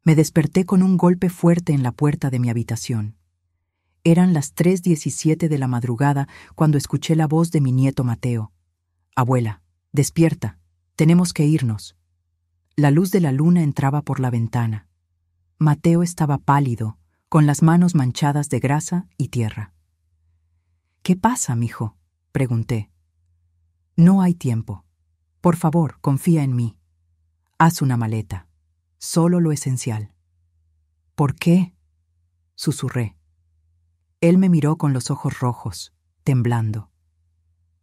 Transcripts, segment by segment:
Me desperté con un golpe fuerte en la puerta de mi habitación. Eran las 3:17 de la madrugada cuando escuché la voz de mi nieto Mateo. «Abuela, despierta, tenemos que irnos». La luz de la luna entraba por la ventana. Mateo estaba pálido, con las manos manchadas de grasa y tierra. «¿Qué pasa, mijo?», pregunté. «No hay tiempo. Por favor, confía en mí. Haz una maleta. Solo lo esencial». «¿Por qué?», susurré. Él me miró con los ojos rojos, temblando.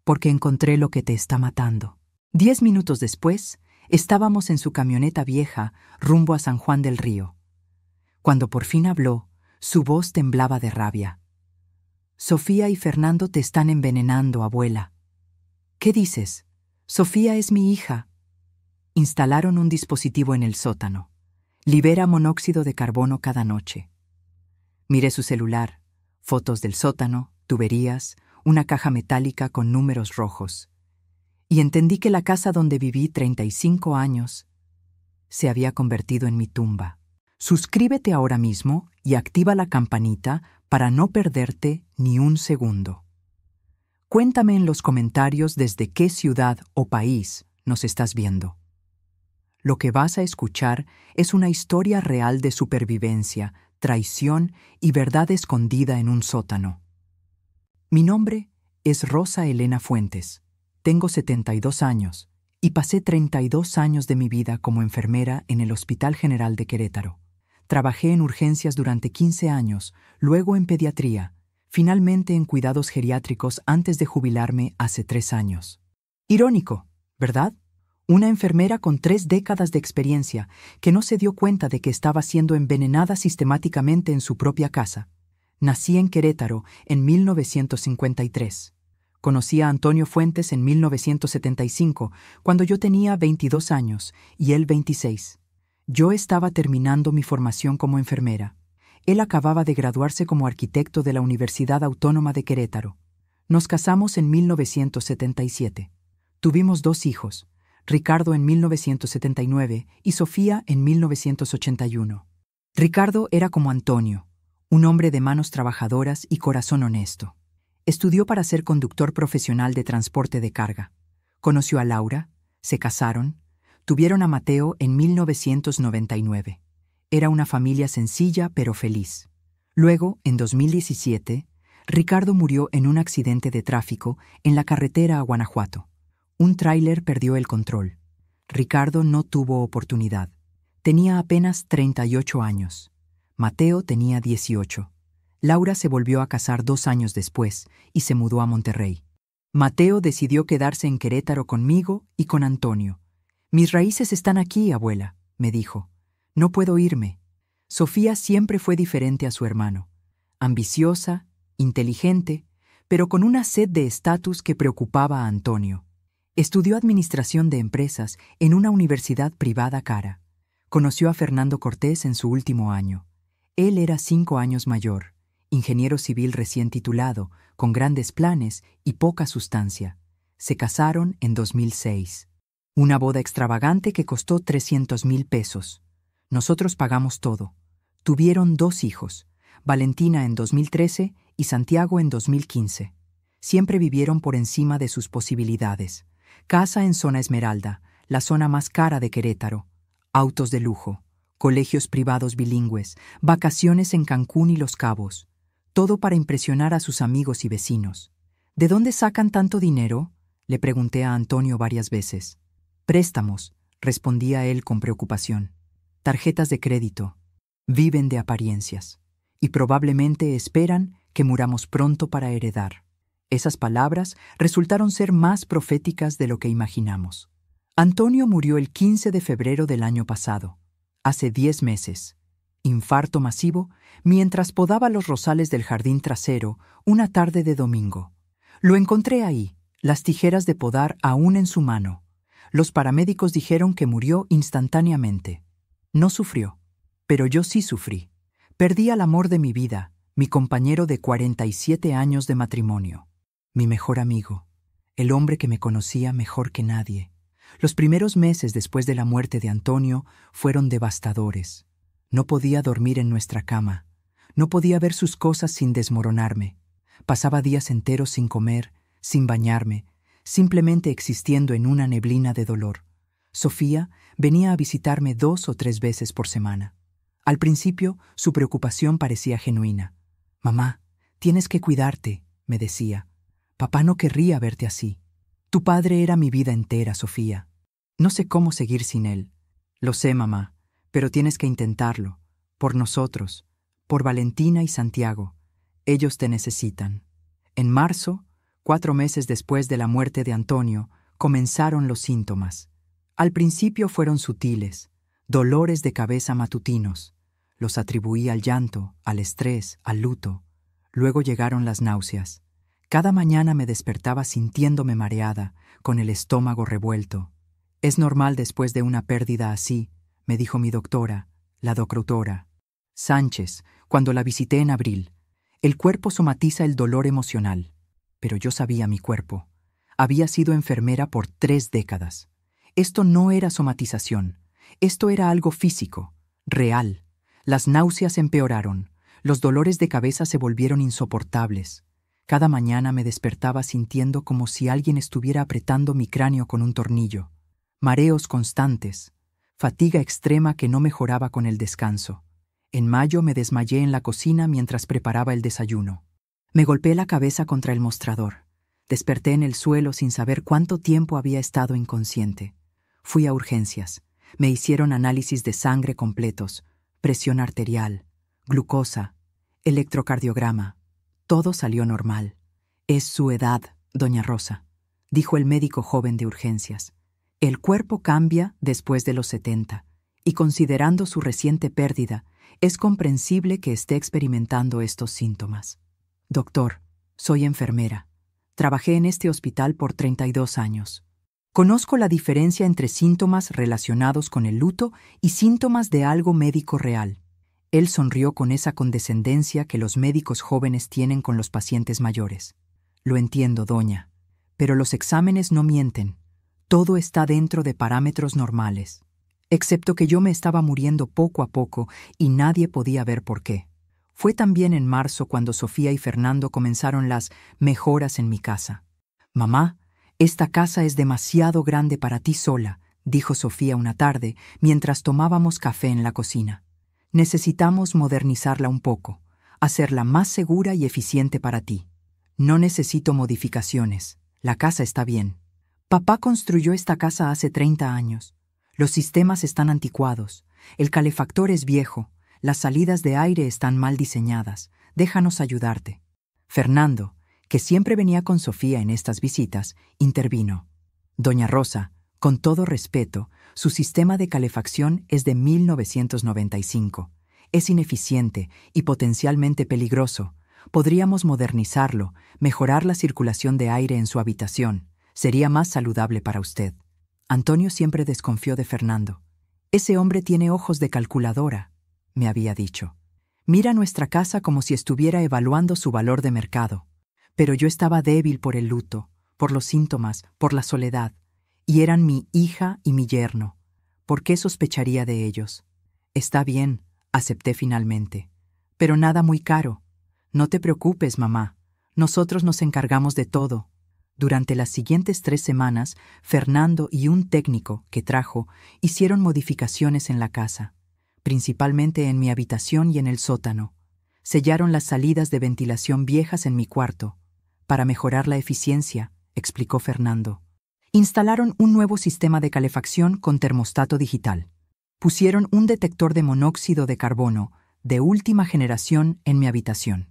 «Porque encontré lo que te está matando». 10 minutos después, estábamos en su camioneta vieja rumbo a San Juan del Río. Cuando por fin habló, su voz temblaba de rabia. «Sofía y Fernando te están envenenando, abuela». «¿Qué dices? Sofía es mi hija». Instalaron un dispositivo en el sótano. Libera monóxido de carbono cada noche. Miré su celular, fotos del sótano, tuberías, una caja metálica con números rojos. Y entendí que la casa donde viví 35 años se había convertido en mi tumba. Suscríbete ahora mismo y activa la campanita para no perderte ni un segundo. Cuéntame en los comentarios desde qué ciudad o país nos estás viendo. Lo que vas a escuchar es una historia real de supervivencia, traición y verdad escondida en un sótano. Mi nombre es Rosa Elena Fuentes. Tengo 72 años y pasé 32 años de mi vida como enfermera en el Hospital General de Querétaro. Trabajé en urgencias durante 15 años, luego en pediatría, finalmente en cuidados geriátricos antes de jubilarme hace 3 años. Irónico, ¿verdad? Una enfermera con 3 décadas de experiencia que no se dio cuenta de que estaba siendo envenenada sistemáticamente en su propia casa. Nací en Querétaro en 1953. Conocí a Antonio Fuentes en 1975, cuando yo tenía 22 años y él 26. Yo estaba terminando mi formación como enfermera. Él acababa de graduarse como arquitecto de la Universidad Autónoma de Querétaro. Nos casamos en 1977. Tuvimos 2 hijos, Ricardo en 1979 y Sofía en 1981. Ricardo era como Antonio, un hombre de manos trabajadoras y corazón honesto. Estudió para ser conductor profesional de transporte de carga. Conoció a Laura, se casaron, tuvieron a Mateo en 1999. Era una familia sencilla pero feliz. Luego, en 2017, Ricardo murió en un accidente de tráfico en la carretera a Guanajuato. Un tráiler perdió el control. Ricardo no tuvo oportunidad. Tenía apenas 38 años. Mateo tenía 18. Laura se volvió a casar 2 años después y se mudó a Monterrey. Mateo decidió quedarse en Querétaro conmigo y con Antonio. «Mis raíces están aquí, abuela», me dijo. «No puedo irme». Sofía siempre fue diferente a su hermano. Ambiciosa, inteligente, pero con una sed de estatus que preocupaba a Antonio. Estudió administración de empresas en una universidad privada cara. Conoció a Fernando Cortés en su último año. Él era 5 años mayor, ingeniero civil recién titulado, con grandes planes y poca sustancia. Se casaron en 2006. Una boda extravagante que costó 300,000 pesos. Nosotros pagamos todo. Tuvieron 2 hijos, Valentina en 2013 y Santiago en 2015. Siempre vivieron por encima de sus posibilidades. Casa en Zona Esmeralda, la zona más cara de Querétaro. Autos de lujo, colegios privados bilingües, vacaciones en Cancún y Los Cabos. Todo para impresionar a sus amigos y vecinos. ¿De dónde sacan tanto dinero?, le pregunté a Antonio varias veces. «Préstamos», respondía él con preocupación. «Tarjetas de crédito. Viven de apariencias. Y probablemente esperan que muramos pronto para heredar». Esas palabras resultaron ser más proféticas de lo que imaginamos. Antonio murió el 15 de febrero del año pasado, hace 10 meses. Infarto masivo mientras podaba los rosales del jardín trasero una tarde de domingo. Lo encontré ahí, las tijeras de podar aún en su mano. Los paramédicos dijeron que murió instantáneamente. No sufrió, pero yo sí sufrí. Perdí al amor de mi vida, mi compañero de 47 años de matrimonio. Mi mejor amigo, el hombre que me conocía mejor que nadie. Los primeros meses después de la muerte de Antonio fueron devastadores. No podía dormir en nuestra cama. No podía ver sus cosas sin desmoronarme. Pasaba días enteros sin comer, sin bañarme, simplemente existiendo en una neblina de dolor. Sofía venía a visitarme 2 o 3 veces por semana. Al principio, su preocupación parecía genuina. «Mamá, tienes que cuidarte», me decía. «Papá no querría verte así. Tu padre era mi vida entera, Sofía. No sé cómo seguir sin él». «Lo sé, mamá, pero tienes que intentarlo. Por nosotros, por Valentina y Santiago. Ellos te necesitan». En marzo, 4 meses después de la muerte de Antonio, comenzaron los síntomas. Al principio fueron sutiles, dolores de cabeza matutinos. Los atribuí al llanto, al estrés, al luto. Luego llegaron las náuseas. Cada mañana me despertaba sintiéndome mareada, con el estómago revuelto. «Es normal después de una pérdida así», me dijo mi doctora, la doctora Sánchez, cuando la visité en abril. «El cuerpo somatiza el dolor emocional». Pero yo sabía mi cuerpo. Había sido enfermera por 3 décadas. Esto no era somatización. Esto era algo físico, real. Las náuseas empeoraron. Los dolores de cabeza se volvieron insoportables. Cada mañana me despertaba sintiendo como si alguien estuviera apretando mi cráneo con un tornillo. Mareos constantes. Fatiga extrema que no mejoraba con el descanso. En mayo me desmayé en la cocina mientras preparaba el desayuno. Me golpeé la cabeza contra el mostrador. Desperté en el suelo sin saber cuánto tiempo había estado inconsciente. Fui a urgencias. Me hicieron análisis de sangre completos, presión arterial, glucosa, electrocardiograma. Todo salió normal. «Es su edad, doña Rosa», dijo el médico joven de urgencias. «El cuerpo cambia después de los 70, y considerando su reciente pérdida, es comprensible que esté experimentando estos síntomas». «Doctor, soy enfermera. Trabajé en este hospital por 32 años. Conozco la diferencia entre síntomas relacionados con el luto y síntomas de algo médico real». Él sonrió con esa condescendencia que los médicos jóvenes tienen con los pacientes mayores. «Lo entiendo, doña, pero los exámenes no mienten. Todo está dentro de parámetros normales. Excepto que yo me estaba muriendo poco a poco y nadie podía ver por qué». Fue también en marzo cuando Sofía y Fernando comenzaron las mejoras en mi casa. «Mamá, esta casa es demasiado grande para ti sola», dijo Sofía una tarde mientras tomábamos café en la cocina. «Necesitamos modernizarla un poco, hacerla más segura y eficiente para ti». «No necesito modificaciones. La casa está bien. Papá construyó esta casa hace 30 años. Los sistemas están anticuados. El calefactor es viejo. Las salidas de aire están mal diseñadas. Déjanos ayudarte». Fernando, que siempre venía con Sofía en estas visitas, intervino. «Doña Rosa, con todo respeto, su sistema de calefacción es de 1995. Es ineficiente y potencialmente peligroso. Podríamos modernizarlo, mejorar la circulación de aire en su habitación. Sería más saludable para usted». Antonio siempre desconfió de Fernando. «Ese hombre tiene ojos de calculadora», me había dicho. «Mira nuestra casa como si estuviera evaluando su valor de mercado». Pero yo estaba débil por el luto, por los síntomas, por la soledad. Y eran mi hija y mi yerno. ¿Por qué sospecharía de ellos? «Está bien», acepté finalmente. «Pero nada muy caro. No te preocupes, mamá. Nosotros nos encargamos de todo». Durante las siguientes 3 semanas, Fernando y un técnico que trajo hicieron modificaciones en la casa, principalmente en mi habitación y en el sótano. Sellaron las salidas de ventilación viejas en mi cuarto. «Para mejorar la eficiencia», explicó Fernando. Instalaron un nuevo sistema de calefacción con termostato digital. Pusieron un detector de monóxido de carbono de última generación en mi habitación.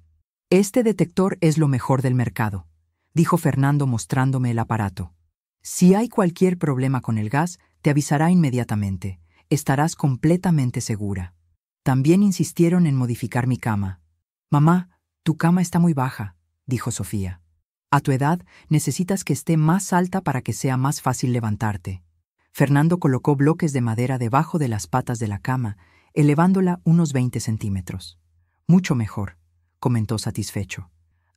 «Este detector es lo mejor del mercado», dijo Fernando mostrándome el aparato. «Si hay cualquier problema con el gas, te avisará inmediatamente. Estarás completamente segura». También insistieron en modificar mi cama. «Mamá, tu cama está muy baja», dijo Sofía. «A tu edad necesitas que esté más alta para que sea más fácil levantarte». Fernando colocó bloques de madera debajo de las patas de la cama, elevándola unos 20 centímetros. «Mucho mejor», comentó satisfecho.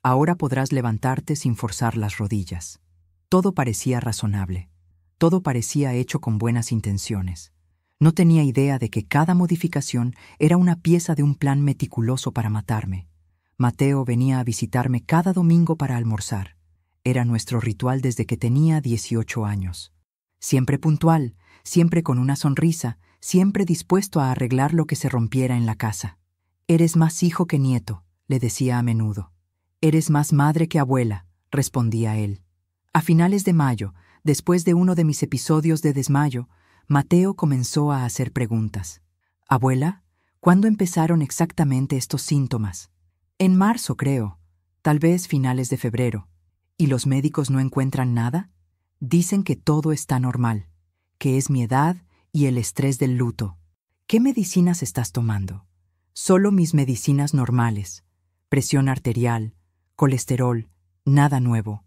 «Ahora podrás levantarte sin forzar las rodillas». Todo parecía razonable. Todo parecía hecho con buenas intenciones. No tenía idea de que cada modificación era una pieza de un plan meticuloso para matarme. Mateo venía a visitarme cada domingo para almorzar. Era nuestro ritual desde que tenía 18 años. Siempre puntual, siempre con una sonrisa, siempre dispuesto a arreglar lo que se rompiera en la casa. «Eres más hijo que nieto», le decía a menudo. «Eres más madre que abuela», respondía él. A finales de mayo, después de uno de mis episodios de desmayo, Mateo comenzó a hacer preguntas. «Abuela, ¿cuándo empezaron exactamente estos síntomas?» «En marzo, creo. Tal vez finales de febrero. ¿Y los médicos no encuentran nada?» «Dicen que todo está normal, que es mi edad y el estrés del luto». «¿Qué medicinas estás tomando?» «Solo mis medicinas normales. Presión arterial, colesterol, nada nuevo».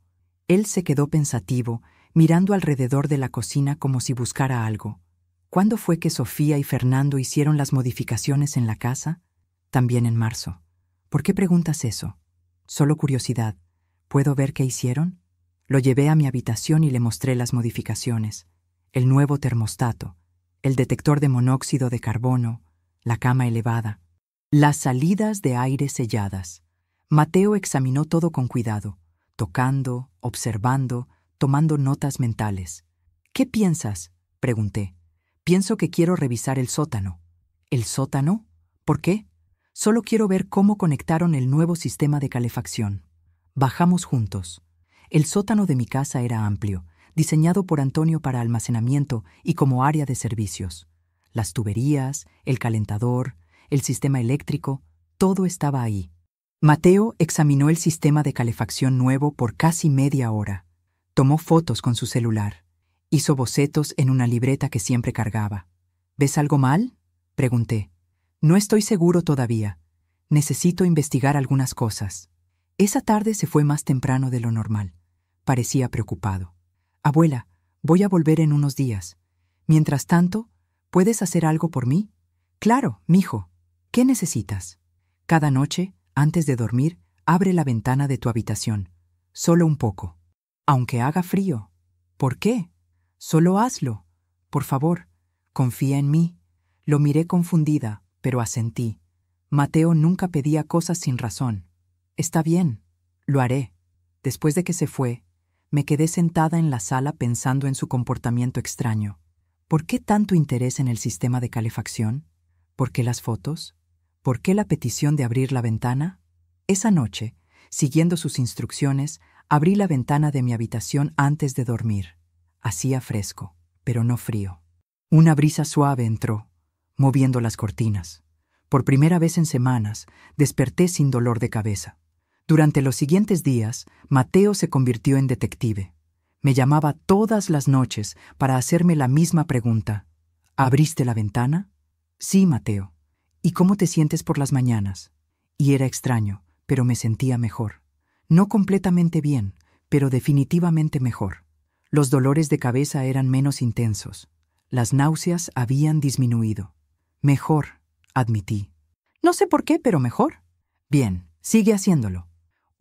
Él se quedó pensativo, mirando alrededor de la cocina como si buscara algo. ¿Cuándo fue que Sofía y Fernando hicieron las modificaciones en la casa? También en marzo. ¿Por qué preguntas eso? Solo curiosidad. ¿Puedo ver qué hicieron? Lo llevé a mi habitación y le mostré las modificaciones. El nuevo termostato, el detector de monóxido de carbono, la cama elevada, las salidas de aire selladas. Mateo examinó todo con cuidado, tocando, observando, tomando notas mentales. «¿Qué piensas?», pregunté. «Pienso que quiero revisar el sótano». «¿El sótano? ¿Por qué?» «Solo quiero ver cómo conectaron el nuevo sistema de calefacción». Bajamos juntos. El sótano de mi casa era amplio, diseñado por Antonio para almacenamiento y como área de servicios. Las tuberías, el calentador, el sistema eléctrico, todo estaba ahí. Mateo examinó el sistema de calefacción nuevo por casi media hora. Tomó fotos con su celular. Hizo bocetos en una libreta que siempre cargaba. «¿Ves algo mal?», pregunté. «No estoy seguro todavía. Necesito investigar algunas cosas». Esa tarde se fue más temprano de lo normal. Parecía preocupado. «Abuela, voy a volver en unos días. Mientras tanto, ¿puedes hacer algo por mí?» «Claro, mijo. ¿Qué necesitas?» «Cada noche, antes de dormir, abre la ventana de tu habitación. Solo un poco. Aunque haga frío». «¿Por qué?» «Solo hazlo. Por favor, confía en mí». Lo miré confundida, pero asentí. Mateo nunca pedía cosas sin razón. «Está bien, lo haré». Después de que se fue, me quedé sentada en la sala pensando en su comportamiento extraño. ¿Por qué tanto interés en el sistema de calefacción? ¿Por qué las fotos? ¿Por qué la petición de abrir la ventana? Esa noche, siguiendo sus instrucciones, abrí la ventana de mi habitación antes de dormir. Hacía fresco, pero no frío. Una brisa suave entró, moviendo las cortinas. Por primera vez en semanas, desperté sin dolor de cabeza. Durante los siguientes días, Mateo se convirtió en detective. Me llamaba todas las noches para hacerme la misma pregunta. «¿Abriste la ventana?» «Sí, Mateo». «¿Y cómo te sientes por las mañanas?» Y era extraño, pero me sentía mejor. No completamente bien, pero definitivamente mejor. Los dolores de cabeza eran menos intensos. Las náuseas habían disminuido. «Mejor», admití. «No sé por qué, pero mejor». «Bien, sigue haciéndolo».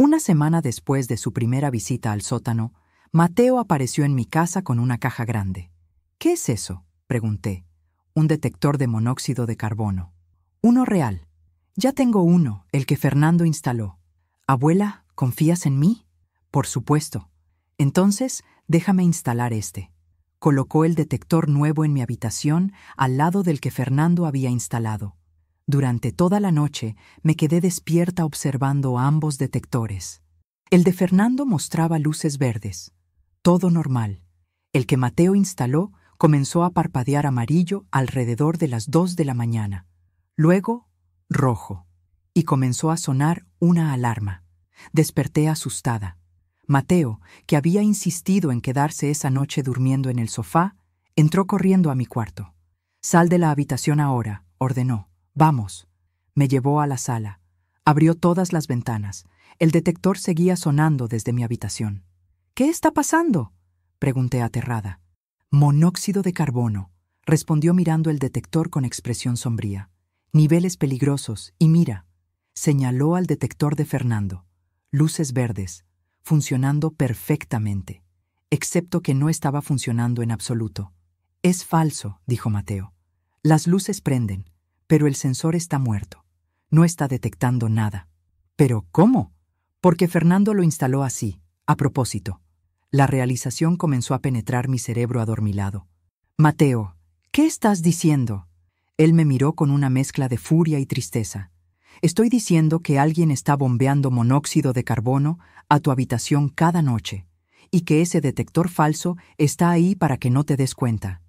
Una semana después de su primera visita al sótano, Mateo apareció en mi casa con una caja grande. «¿Qué es eso?», pregunté. «Un detector de monóxido de carbono». «Uno real. Ya tengo uno, el que Fernando instaló». «Abuela, ¿confías en mí?» «Por supuesto. Entonces, déjame instalar este». Colocó el detector nuevo en mi habitación al lado del que Fernando había instalado. Durante toda la noche me quedé despierta observando ambos detectores. El de Fernando mostraba luces verdes. Todo normal. El que Mateo instaló comenzó a parpadear amarillo alrededor de las 2 de la mañana. Luego, rojo. Y comenzó a sonar una alarma. Desperté asustada. Mateo, que había insistido en quedarse esa noche durmiendo en el sofá, entró corriendo a mi cuarto. «Sal de la habitación ahora», ordenó. «Vamos». Me llevó a la sala. Abrió todas las ventanas. El detector seguía sonando desde mi habitación. «¿Qué está pasando?», pregunté aterrada. «Monóxido de carbono», respondió mirando el detector con expresión sombría. «Niveles peligrosos, y mira». Señaló al detector de Fernando. Luces verdes, funcionando perfectamente, excepto que no estaba funcionando en absoluto. «Es falso», dijo Mateo. Las luces prenden, pero el sensor está muerto. No está detectando nada. ¿Pero cómo? Porque Fernando lo instaló así, a propósito. La realización comenzó a penetrar mi cerebro adormilado. Mateo, ¿qué estás diciendo? Él me miró con una mezcla de furia y tristeza. Estoy diciendo que alguien está bombeando monóxido de carbono a tu habitación cada noche, y que ese detector falso está ahí para que no te des cuenta.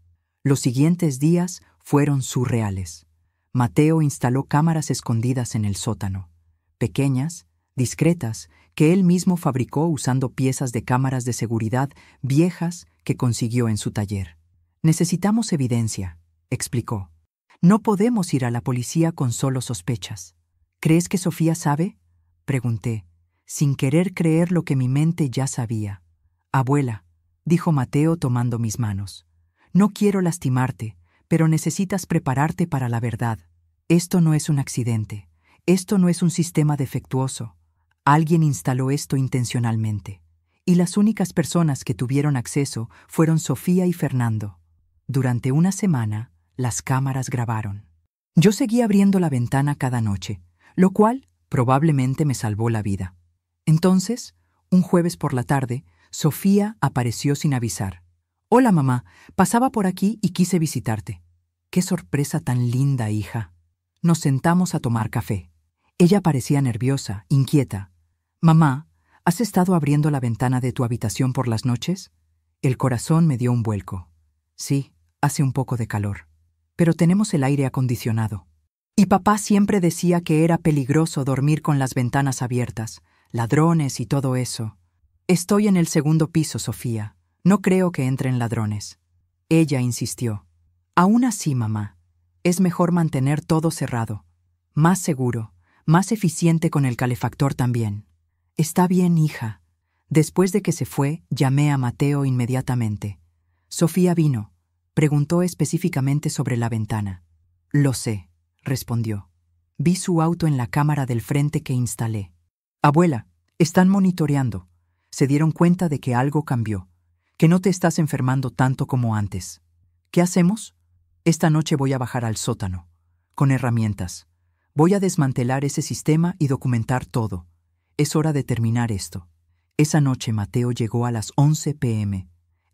Los siguientes días fueron surreales. Mateo instaló cámaras escondidas en el sótano, pequeñas, discretas, que él mismo fabricó usando piezas de cámaras de seguridad viejas que consiguió en su taller. Necesitamos evidencia, explicó. No podemos ir a la policía con solo sospechas. ¿Crees que Sofía sabe? Pregunté, sin querer creer lo que mi mente ya sabía. Abuela, dijo Mateo tomando mis manos. No quiero lastimarte, pero necesitas prepararte para la verdad. Esto no es un accidente. Esto no es un sistema defectuoso. Alguien instaló esto intencionalmente. Y las únicas personas que tuvieron acceso fueron Sofía y Fernando. Durante una semana, las cámaras grabaron. Yo seguí abriendo la ventana cada noche, lo cual probablemente me salvó la vida. Entonces, un jueves por la tarde, Sofía apareció sin avisar. «Hola, mamá. Pasaba por aquí y quise visitarte». «Qué sorpresa tan linda, hija». Nos sentamos a tomar café. Ella parecía nerviosa, inquieta. «Mamá, ¿has estado abriendo la ventana de tu habitación por las noches?» El corazón me dio un vuelco. «Sí, hace un poco de calor. Pero tenemos el aire acondicionado. Y papá siempre decía que era peligroso dormir con las ventanas abiertas, ladrones y todo eso. Estoy en el segundo piso, Sofía. No creo que entren ladrones». Ella insistió. «Aún así, mamá, es mejor mantener todo cerrado. Más seguro, más eficiente con el calefactor también». «Está bien, hija». Después de que se fue, llamé a Mateo inmediatamente. Sofía vino. Preguntó específicamente sobre la ventana. «Lo sé», respondió. «Vi su auto en la cámara del frente que instalé». «Abuela, están monitoreando. Se dieron cuenta de que algo cambió, que no te estás enfermando tanto como antes. ¿Qué hacemos? Esta noche voy a bajar al sótano, con herramientas. Voy a desmantelar ese sistema y documentar todo. Es hora de terminar esto». Esa noche Mateo llegó a las 11 p.m.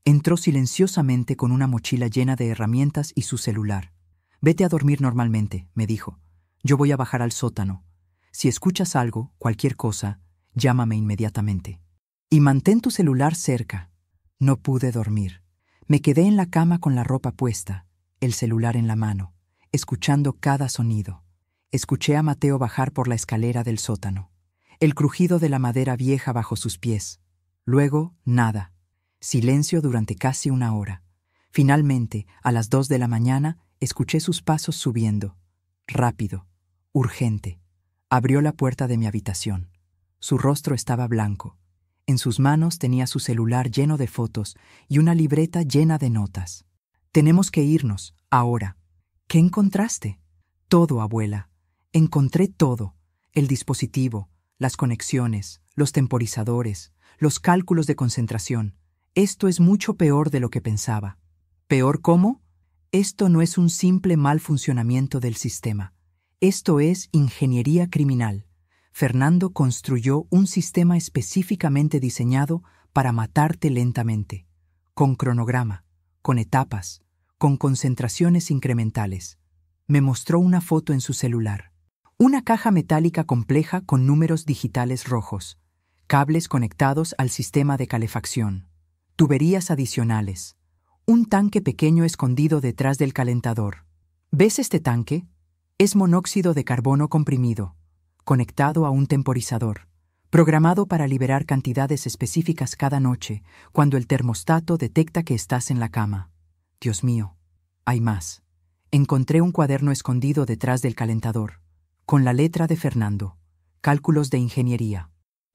Entró silenciosamente con una mochila llena de herramientas y su celular. «Vete a dormir normalmente», me dijo. «Yo voy a bajar al sótano. Si escuchas algo, cualquier cosa, llámame inmediatamente. Y mantén tu celular cerca». No pude dormir. Me quedé en la cama con la ropa puesta, el celular en la mano, escuchando cada sonido. Escuché a Mateo bajar por la escalera del sótano. El crujido de la madera vieja bajo sus pies. Luego, nada. Silencio durante casi una hora. Finalmente, a las 2 de la mañana, escuché sus pasos subiendo. Rápido, urgente. Abrió la puerta de mi habitación. Su rostro estaba blanco. En sus manos tenía su celular lleno de fotos y una libreta llena de notas. «Tenemos que irnos, ahora». «¿Qué encontraste?» «Todo, abuela. Encontré todo. El dispositivo, las conexiones, los temporizadores, los cálculos de concentración. Esto es mucho peor de lo que pensaba». «¿Peor cómo?» «Esto no es un simple mal funcionamiento del sistema. Esto es ingeniería criminal. Fernando construyó un sistema específicamente diseñado para matarte lentamente, con cronograma, con etapas, con concentraciones incrementales». Me mostró una foto en su celular. Una caja metálica compleja con números digitales rojos, cables conectados al sistema de calefacción, tuberías adicionales, un tanque pequeño escondido detrás del calentador. ¿Ves este tanque? Es monóxido de carbono comprimido, conectado a un temporizador, programado para liberar cantidades específicas cada noche cuando el termostato detecta que estás en la cama. Dios mío, hay más. Encontré un cuaderno escondido detrás del calentador, con la letra de Fernando, cálculos de ingeniería,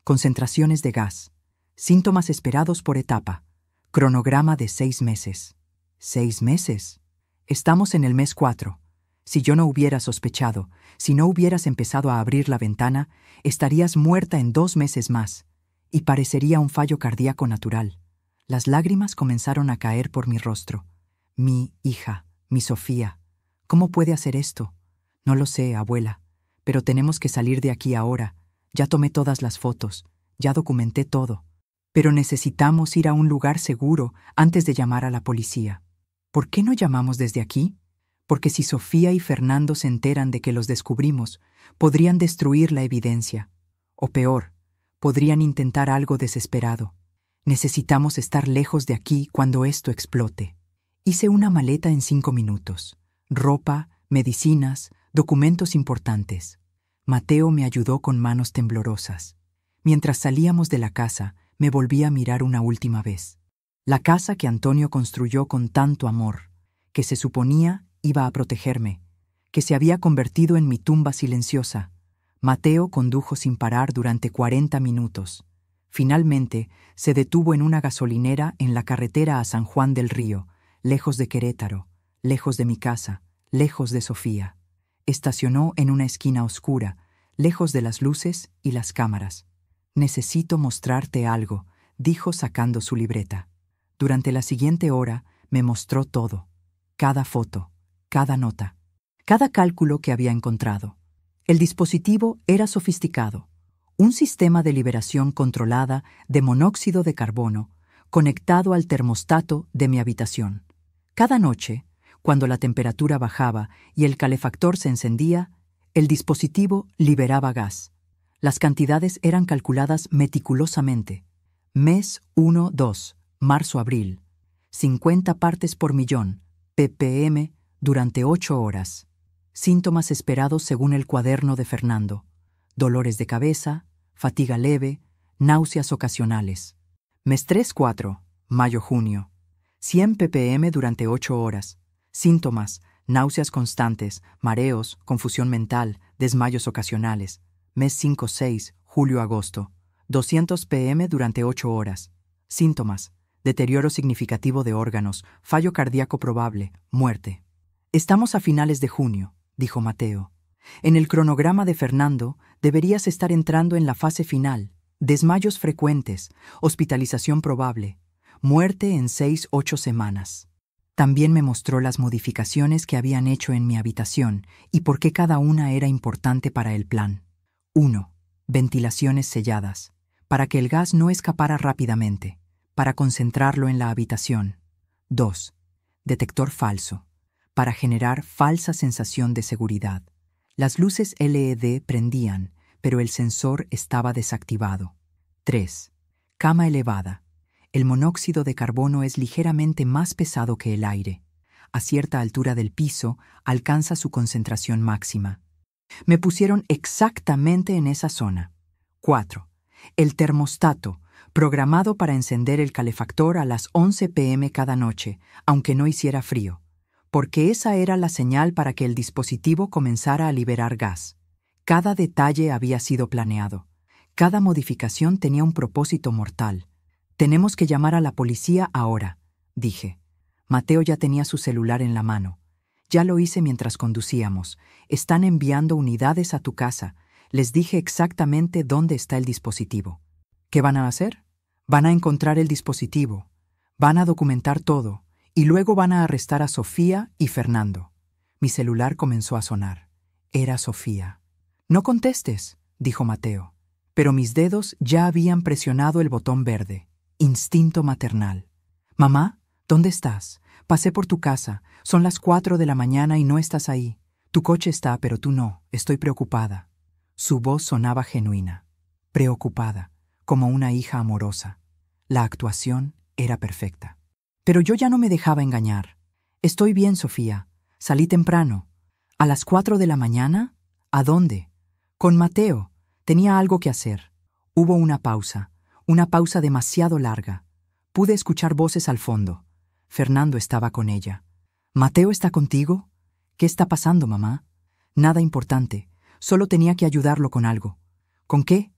concentraciones de gas, síntomas esperados por etapa, cronograma de 6 meses. ¿6 meses? Estamos en el mes 4. Si yo no hubiera sospechado, si no hubieras empezado a abrir la ventana, estarías muerta en 2 meses más, y parecería un fallo cardíaco natural. Las lágrimas comenzaron a caer por mi rostro. Mi hija, mi Sofía, ¿Cómo puede hacer esto? No lo sé, abuela, pero tenemos que salir de aquí ahora. Ya tomé todas las fotos, ya documenté todo. Pero necesitamos ir a un lugar seguro antes de llamar a la policía. ¿Por qué no llamamos desde aquí? Porque si Sofía y Fernando se enteran de que los descubrimos, podrían destruir la evidencia. O peor, podrían intentar algo desesperado. Necesitamos estar lejos de aquí cuando esto explote. Hice una maleta en 5 minutos. Ropa, medicinas, documentos importantes. Mateo me ayudó con manos temblorosas. Mientras salíamos de la casa, me volví a mirar una última vez. La casa que Antonio construyó con tanto amor, que se suponía iba a protegerme, que se había convertido en mi tumba silenciosa. Mateo condujo sin parar durante 40 minutos. Finalmente, se detuvo en una gasolinera en la carretera a San Juan del Río, lejos de Querétaro, lejos de mi casa, lejos de Sofía. Estacionó en una esquina oscura, lejos de las luces y las cámaras. «Necesito mostrarte algo», dijo sacando su libreta. Durante la siguiente hora me mostró todo, cada foto, cada nota, cada cálculo que había encontrado. El dispositivo era sofisticado, un sistema de liberación controlada de monóxido de carbono conectado al termostato de mi habitación. Cada noche, cuando la temperatura bajaba y el calefactor se encendía, el dispositivo liberaba gas. Las cantidades eran calculadas meticulosamente. Mes 1-2, marzo-abril. 50 partes por millón, ppm, durante 8 horas. Síntomas esperados según el cuaderno de Fernando. Dolores de cabeza, fatiga leve, náuseas ocasionales. Mes 3-4, mayo-junio. 100 ppm durante 8 horas. Síntomas, náuseas constantes, mareos, confusión mental, desmayos ocasionales. Mes 5-6, julio-agosto. 200 pm durante 8 horas. Síntomas, deterioro significativo de órganos, fallo cardíaco probable, muerte. Estamos a finales de junio, dijo Mateo. En el cronograma de Fernando deberías estar entrando en la fase final. Desmayos frecuentes, hospitalización probable, muerte en 6-8 semanas. También me mostró las modificaciones que habían hecho en mi habitación y por qué cada una era importante para el plan. 1. Ventilaciones selladas, para que el gas no escapara rápidamente, para concentrarlo en la habitación. 2. Detector falso, para generar falsa sensación de seguridad. Las luces LED prendían, pero el sensor estaba desactivado. 3. Cama elevada. El monóxido de carbono es ligeramente más pesado que el aire. A cierta altura del piso alcanza su concentración máxima. Me pusieron exactamente en esa zona. 4. El termostato, programado para encender el calefactor a las 11 p.m. cada noche, aunque no hiciera frío, porque esa era la señal para que el dispositivo comenzara a liberar gas. Cada detalle había sido planeado. Cada modificación tenía un propósito mortal. «Tenemos que llamar a la policía ahora», dije. Mateo ya tenía su celular en la mano. «Ya lo hice mientras conducíamos. Están enviando unidades a tu casa. Les dije exactamente dónde está el dispositivo». «¿Qué van a hacer?» «Van a encontrar el dispositivo. Van a documentar todo. Y luego van a arrestar a Sofía y Fernando». Mi celular comenzó a sonar. Era Sofía. «No contestes», dijo Mateo. Pero mis dedos ya habían presionado el botón verde. Instinto maternal. «Mamá, ¿dónde estás? Pasé por tu casa. Son las 4 de la mañana y no estás ahí. Tu coche está, pero tú no. Estoy preocupada». Su voz sonaba genuina. Preocupada, como una hija amorosa. La actuación era perfecta. Pero yo ya no me dejaba engañar. «Estoy bien, Sofía. Salí temprano». «¿A las 4 de la mañana? ¿A dónde?» «Con Mateo. Tenía algo que hacer». Hubo una pausa demasiado larga. Pude escuchar voces al fondo. Fernando estaba con ella. «¿Mateo está contigo? ¿Qué está pasando, mamá?» «Nada importante. Solo tenía que ayudarlo con algo». «¿Con qué?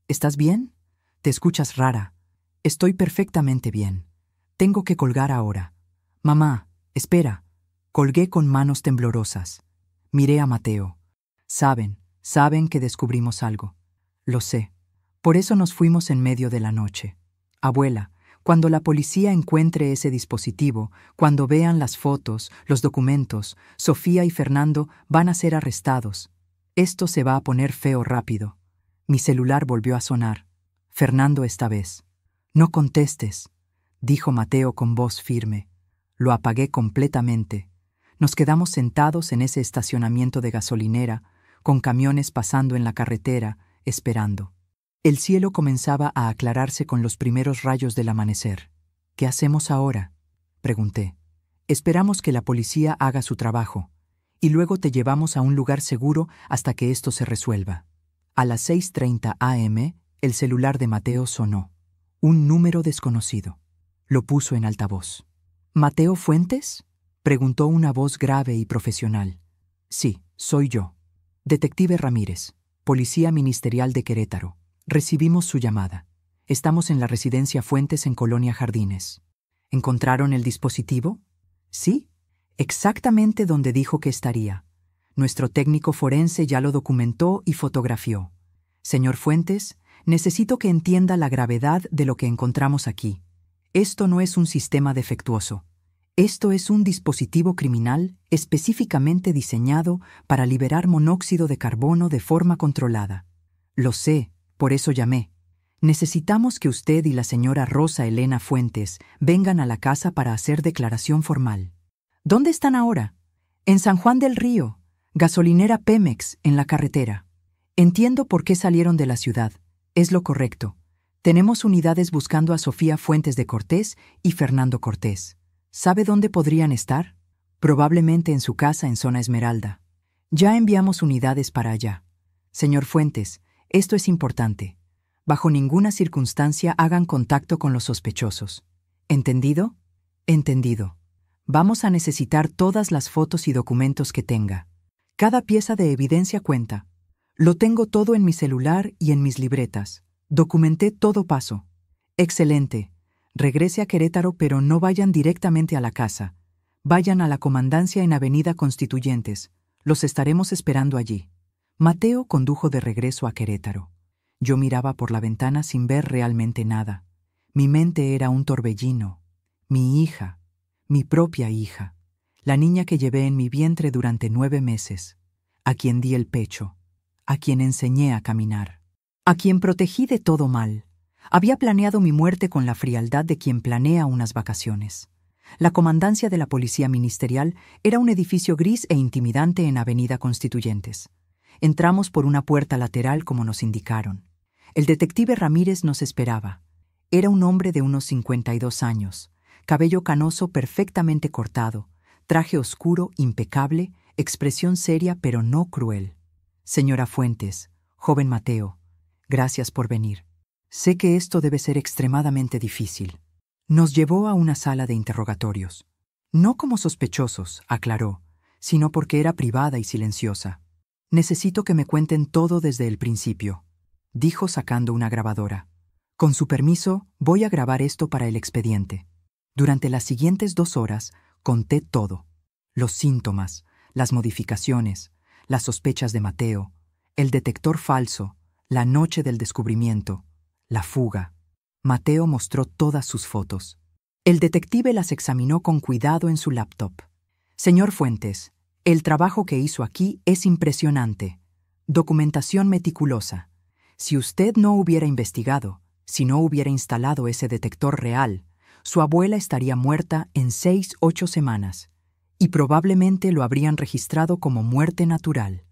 ¿Estás bien?» «Te escuchas rara». «Estoy perfectamente bien. Tengo que colgar ahora». «Mamá, espera». Colgué con manos temblorosas. Miré a Mateo. Saben que descubrimos algo». «Lo sé. Por eso nos fuimos en medio de la noche. Abuela, Cuando la policía encuentre ese dispositivo, cuando vean las fotos, los documentos, Sofía y Fernando van a ser arrestados. Esto se va a poner feo rápido. Mi celular volvió a sonar. Fernando esta vez. No contestes, dijo Mateo con voz firme. Lo apagué completamente. Nos quedamos sentados en ese estacionamiento de gasolinera, con camiones pasando en la carretera, esperando. El cielo comenzaba a aclararse con los primeros rayos del amanecer. ¿Qué hacemos ahora?, pregunté. Esperamos que la policía haga su trabajo, y luego te llevamos a un lugar seguro hasta que esto se resuelva. A las 6:30 a.m., el celular de Mateo sonó. Un número desconocido. Lo puso en altavoz. ¿Mateo Fuentes?, preguntó una voz grave y profesional. Sí, soy yo. Detective Ramírez, Policía Ministerial de Querétaro. Recibimos su llamada. Estamos en la residencia Fuentes en Colonia Jardines. ¿Encontraron el dispositivo? Sí, exactamente donde dijo que estaría. Nuestro técnico forense ya lo documentó y fotografió. Señor Fuentes, necesito que entienda la gravedad de lo que encontramos aquí. Esto no es un sistema defectuoso. Esto es un dispositivo criminal específicamente diseñado para liberar monóxido de carbono de forma controlada. Lo sé, por eso llamé. Necesitamos que usted y la señora Rosa Elena Fuentes vengan a la casa para hacer declaración formal. ¿Dónde están ahora? En San Juan del Río, gasolinera Pemex, en la carretera. Entiendo por qué salieron de la ciudad. Es lo correcto. Tenemos unidades buscando a Sofía Fuentes de Cortés y Fernando Cortés. ¿Sabe dónde podrían estar? Probablemente en su casa en Zona Esmeralda. Ya enviamos unidades para allá. Señor Fuentes, esto es importante. Bajo ninguna circunstancia hagan contacto con los sospechosos. ¿Entendido? Entendido. Vamos a necesitar todas las fotos y documentos que tenga. Cada pieza de evidencia cuenta. Lo tengo todo en mi celular y en mis libretas. Documenté todo paso. Excelente. Regrese a Querétaro, pero no vayan directamente a la casa. Vayan a la comandancia en Avenida Constituyentes. Los estaremos esperando allí. Mateo condujo de regreso a Querétaro. Yo miraba por la ventana sin ver realmente nada. Mi mente era un torbellino. Mi hija, mi propia hija, la niña que llevé en mi vientre durante 9 meses, a quien di el pecho, a quien enseñé a caminar, a quien protegí de todo mal. Había planeado mi muerte con la frialdad de quien planea unas vacaciones. La comandancia de la Policía Ministerial era un edificio gris e intimidante en Avenida Constituyentes. Entramos por una puerta lateral como nos indicaron. El detective Ramírez nos esperaba. Era un hombre de unos 52 años, cabello canoso perfectamente cortado, traje oscuro, impecable, expresión seria pero no cruel. Señora Fuentes, joven Mateo, gracias por venir. Sé que esto debe ser extremadamente difícil. Nos llevó a una sala de interrogatorios. No como sospechosos, aclaró, sino porque era privada y silenciosa. Necesito que me cuenten todo desde el principio, dijo sacando una grabadora. Con su permiso, voy a grabar esto para el expediente. Durante las siguientes 2 horas, conté todo. Los síntomas, las modificaciones, las sospechas de Mateo, el detector falso, la noche del descubrimiento, la fuga. Mateo mostró todas sus fotos. El detective las examinó con cuidado en su laptop. Señor Fuentes, el trabajo que hizo aquí es impresionante. Documentación meticulosa. Si usted no hubiera investigado, si no hubiera instalado ese detector real, su abuela estaría muerta en 6-8 semanas, y probablemente lo habrían registrado como muerte natural.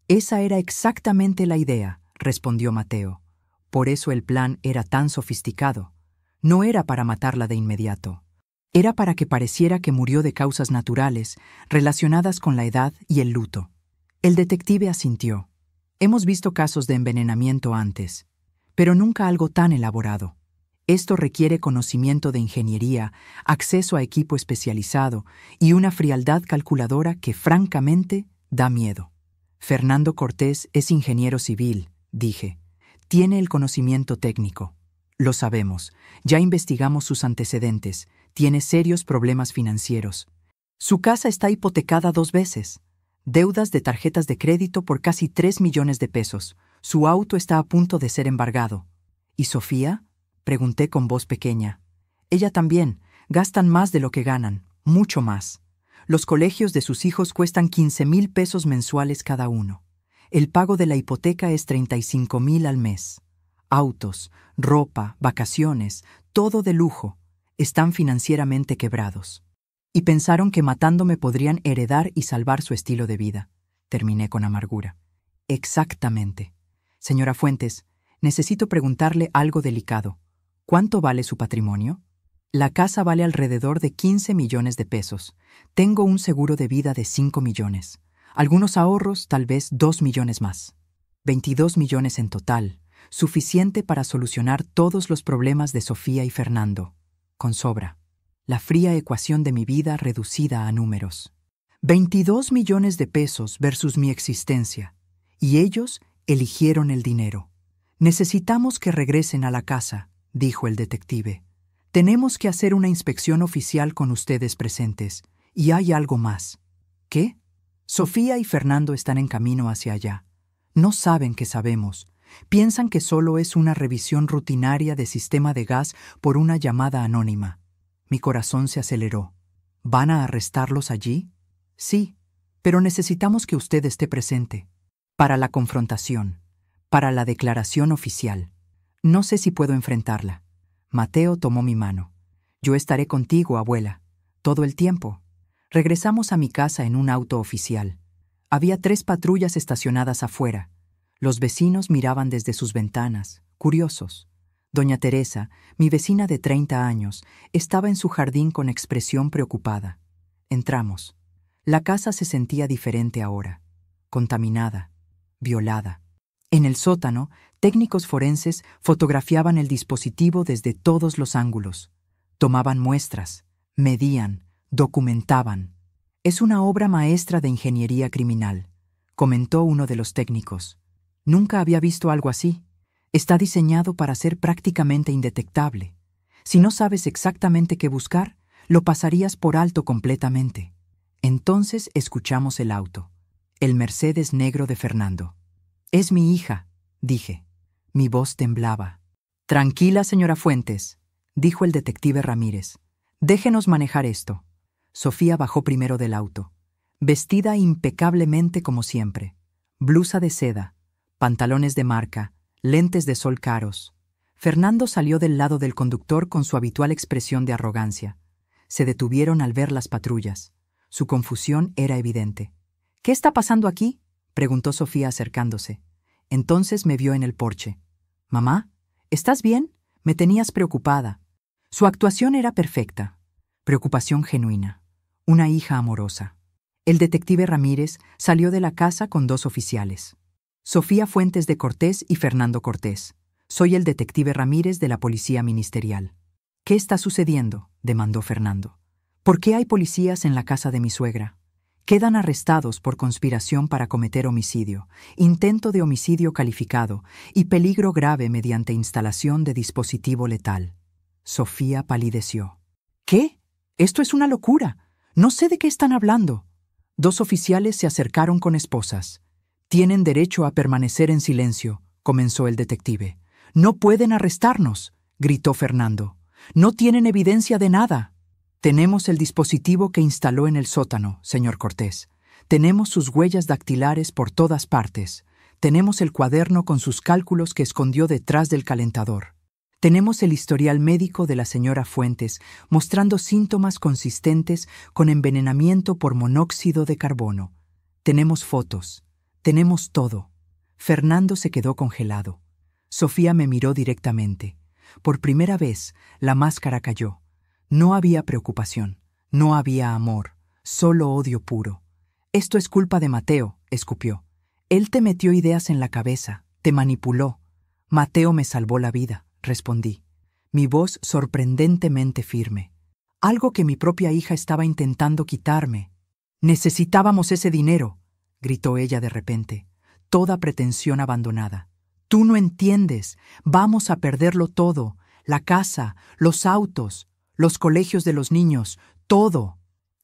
Esa era exactamente la idea, respondió Mateo. Por eso el plan era tan sofisticado. No era para matarla de inmediato. Era para que pareciera que murió de causas naturales, relacionadas con la edad y el luto. El detective asintió. Hemos visto casos de envenenamiento antes, pero nunca algo tan elaborado. Esto requiere conocimiento de ingeniería, acceso a equipo especializado y una frialdad calculadora que, francamente, da miedo. Fernando Cortés es ingeniero civil, dije. Tiene el conocimiento técnico. Lo sabemos. Ya investigamos sus antecedentes. Tiene serios problemas financieros. Su casa está hipotecada 2 veces. Deudas de tarjetas de crédito por casi 3 millones de pesos. Su auto está a punto de ser embargado. ¿Y Sofía?, pregunté con voz pequeña. Ella también. Gastan más de lo que ganan, mucho más. Los colegios de sus hijos cuestan 15,000 pesos mensuales cada uno. El pago de la hipoteca es 35,000 al mes. Autos, ropa, vacaciones, todo de lujo. Están financieramente quebrados. Y pensaron que matándome podrían heredar y salvar su estilo de vida. Terminé con amargura. Exactamente. Señora Fuentes, necesito preguntarle algo delicado. ¿Cuánto vale su patrimonio? La casa vale alrededor de 15 millones de pesos. Tengo un seguro de vida de 5 millones. Algunos ahorros, tal vez 2 millones más. 22 millones en total, suficiente para solucionar todos los problemas de Sofía y Fernando. Con sobra. La fría ecuación de mi vida reducida a números. 22 millones de pesos versus mi existencia. Y ellos eligieron el dinero. Necesitamos que regresen a la casa, dijo el detective. Tenemos que hacer una inspección oficial con ustedes presentes. Y hay algo más. ¿Qué? Sofía y Fernando están en camino hacia allá. No saben que sabemos. Piensan que solo es una revisión rutinaria de sistema de gas por una llamada anónima. Mi corazón se aceleró. ¿Van a arrestarlos allí? Sí, pero necesitamos que usted esté presente. Para la confrontación. Para la declaración oficial. No sé si puedo enfrentarla. Mateo tomó mi mano. Yo estaré contigo, abuela. Todo el tiempo. Regresamos a mi casa en un auto oficial. Había 3 patrullas estacionadas afuera. Los vecinos miraban desde sus ventanas, curiosos. Doña Teresa, mi vecina de 30 años, estaba en su jardín con expresión preocupada. Entramos. La casa se sentía diferente ahora. Contaminada. Violada. En el sótano, técnicos forenses fotografiaban el dispositivo desde todos los ángulos. Tomaban muestras, medían, documentaban. Es una obra maestra de ingeniería criminal, comentó uno de los técnicos. Nunca había visto algo así. Está diseñado para ser prácticamente indetectable. Si no sabes exactamente qué buscar, lo pasarías por alto completamente. Entonces escuchamos el auto. El Mercedes negro de Fernando. Es mi hija, dije. Mi voz temblaba. Tranquila, señora Fuentes, dijo el detective Ramírez. Déjenos manejar esto. Sofía bajó primero del auto, vestida impecablemente como siempre. Blusa de seda, pantalones de marca, lentes de sol caros. Fernando salió del lado del conductor con su habitual expresión de arrogancia. Se detuvieron al ver las patrullas. Su confusión era evidente. ¿Qué está pasando aquí?, preguntó Sofía acercándose. Entonces me vio en el porche. «Mamá, ¿estás bien? Me tenías preocupada». Su actuación era perfecta. Preocupación genuina. Una hija amorosa. El detective Ramírez salió de la casa con 2 oficiales. Sofía Fuentes de Cortés y Fernando Cortés. Soy el detective Ramírez de la Policía Ministerial. ¿Qué está sucediendo?, demandó Fernando. ¿Por qué hay policías en la casa de mi suegra? Quedan arrestados por conspiración para cometer homicidio, intento de homicidio calificado y peligro grave mediante instalación de dispositivo letal. Sofía palideció. ¿Qué? Esto es una locura. No sé de qué están hablando. 2 oficiales se acercaron con esposas. Tienen derecho a permanecer en silencio, comenzó el detective. No pueden arrestarnos, gritó Fernando. No tienen evidencia de nada. Tenemos el dispositivo que instaló en el sótano, señor Cortés. Tenemos sus huellas dactilares por todas partes. Tenemos el cuaderno con sus cálculos que escondió detrás del calentador. Tenemos el historial médico de la señora Fuentes, mostrando síntomas consistentes con envenenamiento por monóxido de carbono. Tenemos fotos. Tenemos todo. Fernando se quedó congelado. Sofía me miró directamente. Por primera vez, la máscara cayó. No había preocupación, no había amor, solo odio puro. Esto es culpa de Mateo, escupió. Él te metió ideas en la cabeza, te manipuló. Mateo me salvó la vida, respondí. Mi voz sorprendentemente firme. Algo que mi propia hija estaba intentando quitarme. Necesitábamos ese dinero, gritó ella de repente, toda pretensión abandonada. Tú no entiendes, vamos a perderlo todo, la casa, los autos, los colegios de los niños, todo.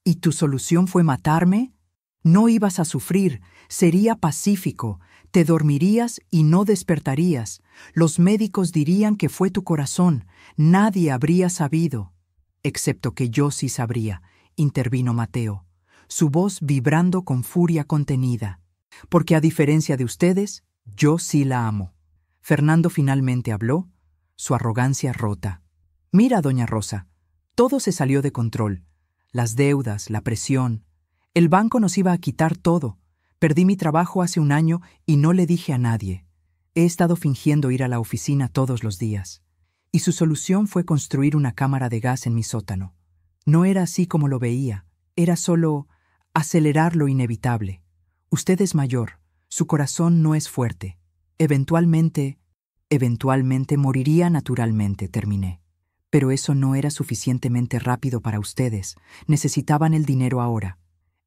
¿Y tu solución fue matarme? No ibas a sufrir, sería pacífico, te dormirías y no despertarías. Los médicos dirían que fue tu corazón, nadie habría sabido. Excepto que yo sí sabría, intervino Mateo, su voz vibrando con furia contenida. Porque a diferencia de ustedes, yo sí la amo. Fernando finalmente habló, su arrogancia rota. Mira, doña Rosa, todo se salió de control. Las deudas, la presión. El banco nos iba a quitar todo. Perdí mi trabajo hace un año y no le dije a nadie. He estado fingiendo ir a la oficina todos los días. Y su solución fue construir una cámara de gas en mi sótano. No era así como lo veía, era solo acelerar lo inevitable. Usted es mayor, su corazón no es fuerte. Eventualmente moriría naturalmente, terminé. Pero eso no era suficientemente rápido para ustedes. Necesitaban el dinero ahora.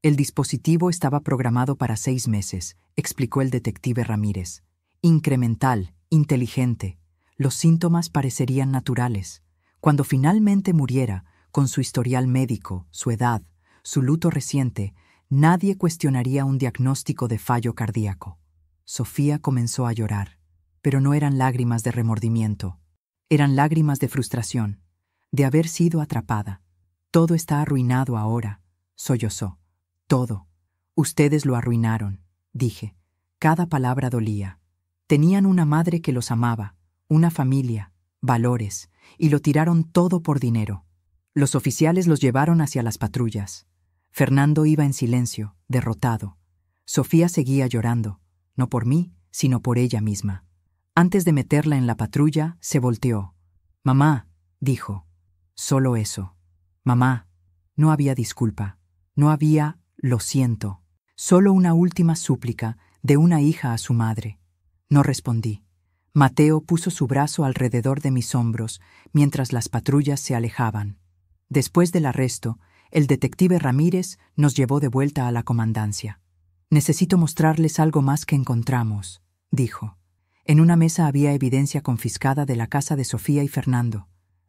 El dispositivo estaba programado para 6 meses, explicó el detective Ramírez. Incremental, inteligente. Los síntomas parecerían naturales. Cuando finalmente muriera, con su historial médico, su edad, su luto reciente, nadie cuestionaría un diagnóstico de fallo cardíaco. Sofía comenzó a llorar, pero no eran lágrimas de remordimiento. Eran lágrimas de frustración, de haber sido atrapada. Todo está arruinado ahora, sollozó. Todo. Ustedes lo arruinaron, dije. Cada palabra dolía. Tenían una madre que los amaba, una familia, valores, y lo tiraron todo por dinero. Los oficiales los llevaron hacia las patrullas. Fernando iba en silencio, derrotado. Sofía seguía llorando, no por mí, sino por ella misma. Antes de meterla en la patrulla, se volteó. «Mamá», dijo. Solo eso. «Mamá». No había disculpa. No había «lo siento». Solo una última súplica de una hija a su madre. No respondí. Mateo puso su brazo alrededor de mis hombros mientras las patrullas se alejaban. Después del arresto, el detective Ramírez nos llevó de vuelta a la comandancia. «Necesito mostrarles algo más que encontramos», dijo. En una mesa había evidencia confiscada de la casa de Sofía y Fernando.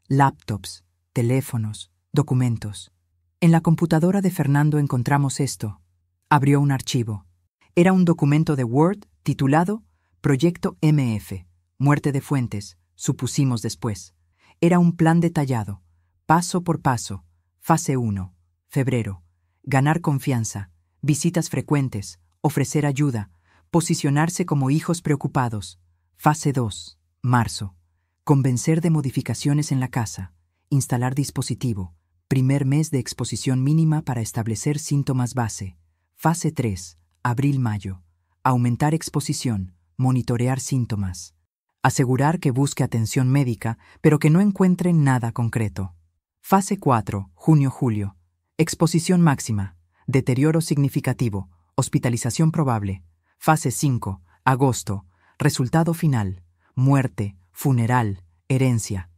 Laptops, teléfonos, documentos. En la computadora de Fernando encontramos esto. Abrió un archivo. Era un documento de Word titulado Proyecto MF, Muerte de Fuentes, supusimos después. Era un plan detallado, paso por paso. Fase 1, febrero. Ganar confianza, visitas frecuentes, ofrecer ayuda, posicionarse como hijos preocupados. Fase 2, marzo. Convencer de modificaciones en la casa, instalar dispositivo, primer mes de exposición mínima para establecer síntomas base. Fase 3, abril-mayo. Aumentar exposición, monitorear síntomas. Asegurar que busque atención médica, pero que no encuentre nada concreto. Fase 4, junio-julio. Exposición máxima, deterioro significativo, hospitalización probable. Fase 5, agosto. Resultado final, muerte, funeral, herencia.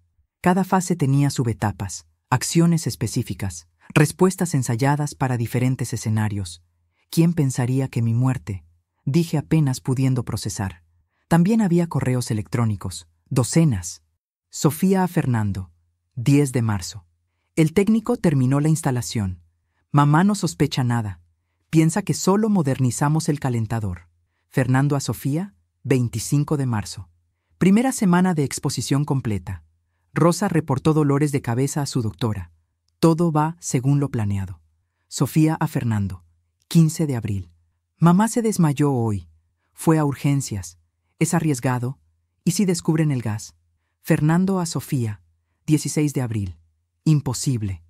Cada fase tenía subetapas, acciones específicas, respuestas ensayadas para diferentes escenarios. ¿Quién pensaría que mi muerte? Dije apenas pudiendo procesar. También había correos electrónicos, docenas. Sofía a Fernando, 10 de marzo. El técnico terminó la instalación. Mamá no sospecha nada. Piensa que solo modernizamos el calentador. Fernando a Sofía, 25 de marzo. Primera semana de exposición completa. Rosa reportó dolores de cabeza a su doctora. Todo va según lo planeado. Sofía a Fernando, 15 de abril. Mamá se desmayó hoy. Fue a urgencias. Es arriesgado. ¿Y si descubren el gas? Fernando a Sofía, 16 de abril. Imposible.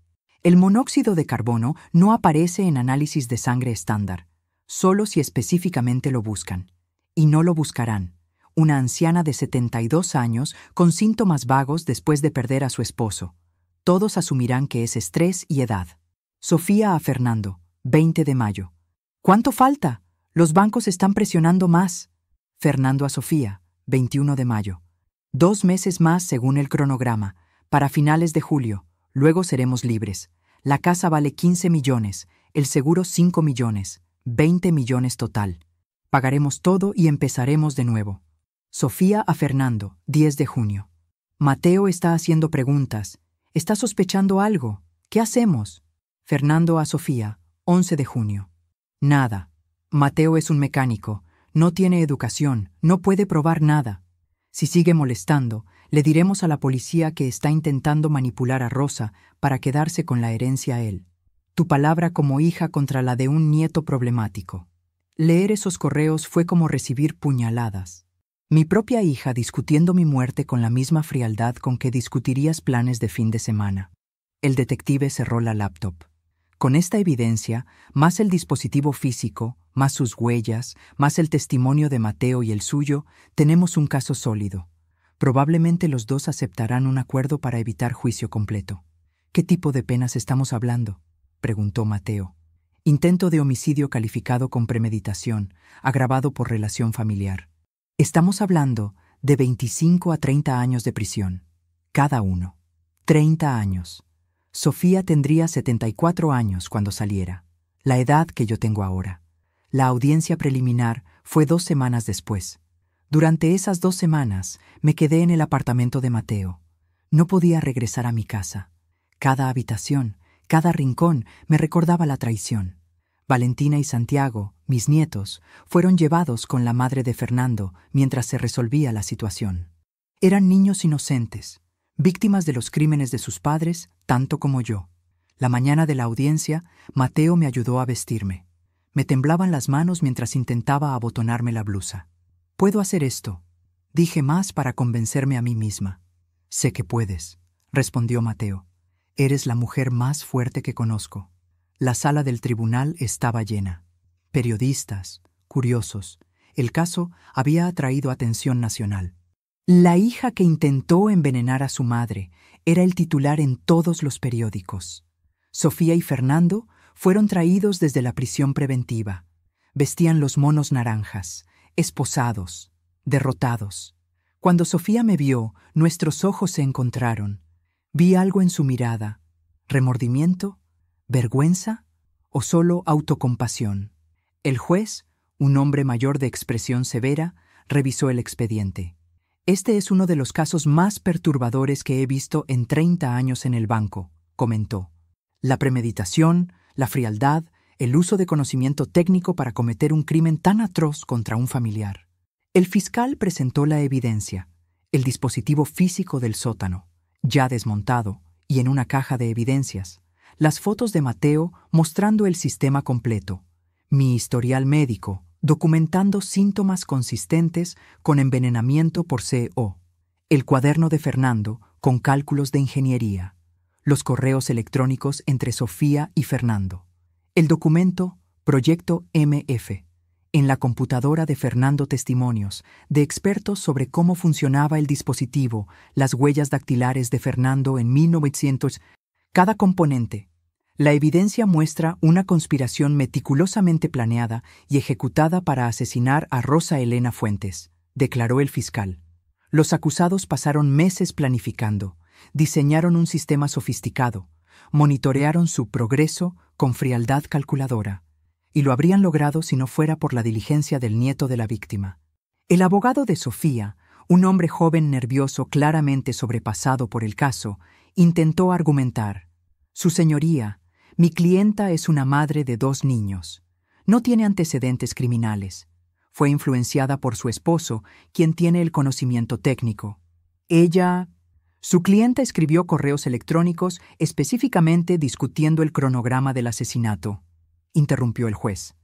El monóxido de carbono no aparece en análisis de sangre estándar, solo si específicamente lo buscan. Y no lo buscarán. Una anciana de 72 años con síntomas vagos después de perder a su esposo. Todos asumirán que es estrés y edad. Sofía a Fernando, 20 de mayo. ¿Cuánto falta? Los bancos están presionando más. Fernando a Sofía, 21 de mayo. 2 meses más según el cronograma, para finales de julio. Luego seremos libres. La casa vale 15 millones, el seguro 5 millones, 20 millones total. Pagaremos todo y empezaremos de nuevo. Sofía a Fernando, 10 de junio. Mateo está haciendo preguntas. ¿Está sospechando algo? ¿Qué hacemos? Fernando a Sofía, 11 de junio. Nada. Mateo es un mecánico. No tiene educación. No puede probar nada. Si sigue molestando, le diremos a la policía que está intentando manipular a Rosa para quedarse con la herencia a él. Tu palabra como hija contra la de un nieto problemático. Leer esos correos fue como recibir puñaladas. Mi propia hija discutiendo mi muerte con la misma frialdad con que discutirías planes de fin de semana. El detective cerró la laptop. Con esta evidencia, más el dispositivo físico, más sus huellas, más el testimonio de Mateo y el suyo, tenemos un caso sólido. Probablemente los dos aceptarán un acuerdo para evitar juicio completo. ¿Qué tipo de penas estamos hablando?, preguntó Mateo. Intento de homicidio calificado con premeditación, agravado por relación familiar. Estamos hablando de 25 a 30 años de prisión. Cada uno. 30 años. Sofía tendría 74 años cuando saliera, la edad que yo tengo ahora. La audiencia preliminar fue 2 semanas después. Durante esas 2 semanas me quedé en el apartamento de Mateo. No podía regresar a mi casa. Cada habitación, cada rincón me recordaba la traición. Valentina y Santiago, mis nietos, fueron llevados con la madre de Fernando mientras se resolvía la situación. Eran niños inocentes, víctimas de los crímenes de sus padres, tanto como yo. La mañana de la audiencia, Mateo me ayudó a vestirme. Me temblaban las manos mientras intentaba abotonarme la blusa. «Puedo hacer esto», dije más para convencerme a mí misma. «Sé que puedes», respondió Mateo. «Eres la mujer más fuerte que conozco». La sala del tribunal estaba llena. Periodistas, curiosos. El caso había atraído atención nacional. La hija que intentó envenenar a su madre era el titular en todos los periódicos. Sofía y Fernando fueron traídos desde la prisión preventiva. Vestían los monos naranjas, esposados, derrotados. Cuando Sofía me vio, nuestros ojos se encontraron. Vi algo en su mirada. ¿Remordimiento? ¿Vergüenza? ¿O solo autocompasión? El juez, un hombre mayor de expresión severa, revisó el expediente. «Este es uno de los casos más perturbadores que he visto en 30 años en el banco», comentó. «La premeditación, la frialdad, el uso de conocimiento técnico para cometer un crimen tan atroz contra un familiar». El fiscal presentó la evidencia, el dispositivo físico del sótano, ya desmontado, y en una caja de evidencias, las fotos de Mateo mostrando el sistema completo, mi historial médico, documentando síntomas consistentes con envenenamiento por CO, el cuaderno de Fernando con cálculos de ingeniería, los correos electrónicos entre Sofía y Fernando, el documento Proyecto MF, en la computadora de Fernando testimonios de expertos sobre cómo funcionaba el dispositivo, las huellas dactilares de Fernando en 1900, cada componente. La evidencia muestra una conspiración meticulosamente planeada y ejecutada para asesinar a Rosa Elena Fuentes, declaró el fiscal. Los acusados pasaron meses planificando, diseñaron un sistema sofisticado, monitorearon su progreso con frialdad calculadora, y lo habrían logrado si no fuera por la diligencia del nieto de la víctima. El abogado de Sofía, un hombre joven nervioso claramente sobrepasado por el caso, intentó argumentar. «Su señoría, mi clienta es una madre de 2 niños. No tiene antecedentes criminales. Fue influenciada por su esposo, quien tiene el conocimiento técnico. Su clienta escribió correos electrónicos específicamente discutiendo el cronograma del asesinato», interrumpió el juez.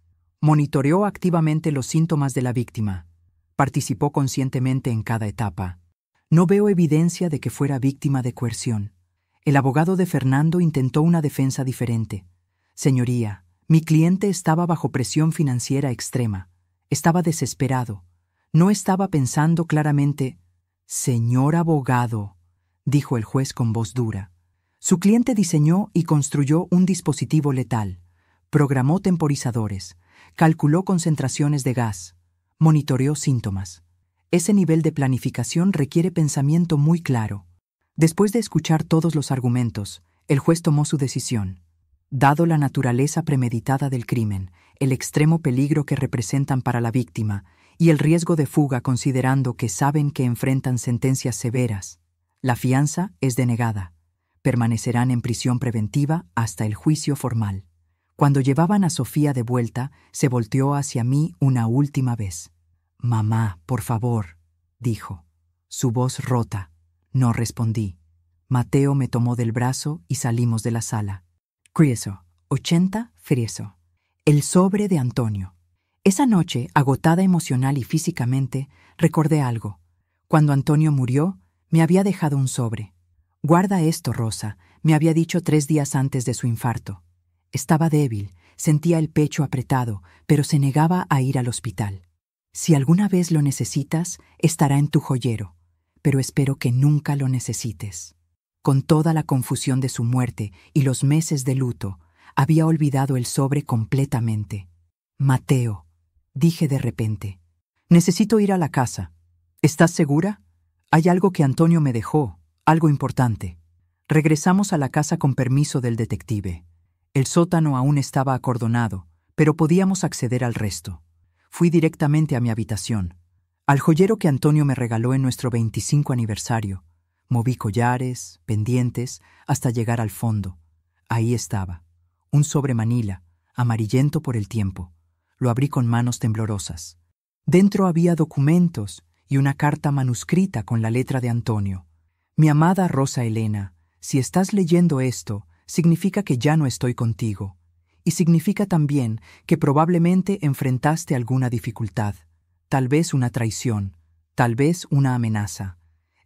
«Monitoreó activamente los síntomas de la víctima. Participó conscientemente en cada etapa. No veo evidencia de que fuera víctima de coerción». El abogado de Fernando intentó una defensa diferente. «Señoría, mi cliente estaba bajo presión financiera extrema. Estaba desesperado. No estaba pensando claramente». «Señor abogado», dijo el juez con voz dura. «Su cliente diseñó y construyó un dispositivo letal. Programó temporizadores. Calculó concentraciones de gas. Monitoreó síntomas. Ese nivel de planificación requiere pensamiento muy claro». Después de escuchar todos los argumentos, el juez tomó su decisión. Dado la naturaleza premeditada del crimen, el extremo peligro que representan para la víctima y el riesgo de fuga considerando que saben que enfrentan sentencias severas, la fianza es denegada. Permanecerán en prisión preventiva hasta el juicio formal. Cuando llevaban a Sofía de vuelta, se volteó hacia mí una última vez. «Mamá, por favor», dijo. Su voz rota. No respondí. Mateo me tomó del brazo y salimos de la sala. Crieso, 80 Frieso. El sobre de Antonio. Esa noche, agotada emocional y físicamente, recordé algo. Cuando Antonio murió, me había dejado un sobre. Guarda esto, Rosa, me había dicho 3 días antes de su infarto. Estaba débil, sentía el pecho apretado, pero se negaba a ir al hospital. Si alguna vez lo necesitas, estará en tu joyero, pero espero que nunca lo necesites. Con toda la confusión de su muerte y los meses de luto, había olvidado el sobre completamente. Mateo, dije de repente, necesito ir a la casa. ¿Estás segura? Hay algo que Antonio me dejó, algo importante. Regresamos a la casa con permiso del detective. El sótano aún estaba acordonado, pero podíamos acceder al resto. Fui directamente a mi habitación, al joyero que Antonio me regaló en nuestro 25 aniversario. Moví collares, pendientes, hasta llegar al fondo. Ahí estaba, un sobre manila, amarillento por el tiempo. Lo abrí con manos temblorosas. Dentro había documentos y una carta manuscrita con la letra de Antonio. Mi amada Rosa Elena, si estás leyendo esto, significa que ya no estoy contigo. Y significa también que probablemente enfrentaste alguna dificultad, tal vez una traición, tal vez una amenaza.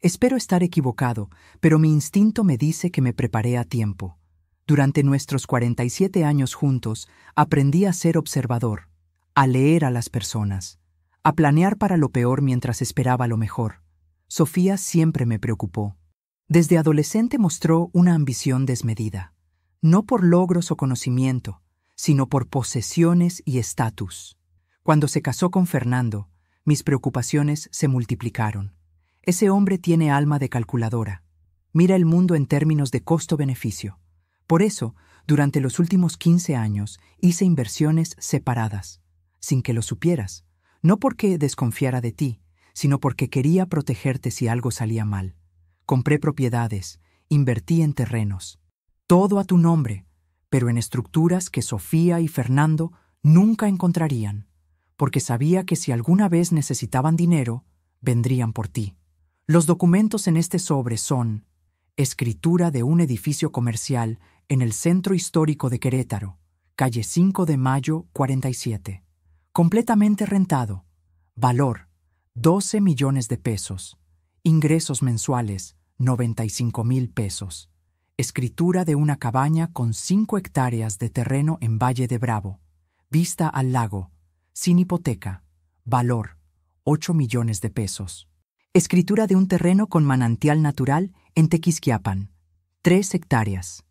Espero estar equivocado, pero mi instinto me dice que me preparé a tiempo. Durante nuestros 47 años juntos, aprendí a ser observador, a leer a las personas, a planear para lo peor mientras esperaba lo mejor. Sofía siempre me preocupó. Desde adolescente mostró una ambición desmedida, no por logros o conocimiento, sino por posesiones y estatus. Cuando se casó con Fernando, mis preocupaciones se multiplicaron. Ese hombre tiene alma de calculadora. Mira el mundo en términos de costo-beneficio. Por eso, durante los últimos 15 años, hice inversiones separadas, sin que lo supieras, no porque desconfiara de ti, sino porque quería protegerte si algo salía mal. Compré propiedades, invertí en terrenos. Todo a tu nombre, pero en estructuras que Sofía y Fernando nunca encontrarían, porque sabía que si alguna vez necesitaban dinero, vendrían por ti. Los documentos en este sobre son escritura de un edificio comercial en el centro histórico de Querétaro, calle 5 de Mayo 47. Completamente rentado. Valor, 12 millones de pesos. Ingresos mensuales, 95,000 pesos. Escritura de una cabaña con 5 hectáreas de terreno en Valle de Bravo. Vista al lago. Sin hipoteca. Valor, 8 millones de pesos. Escritura de un terreno con manantial natural en Tequisquiapan. 3 hectáreas.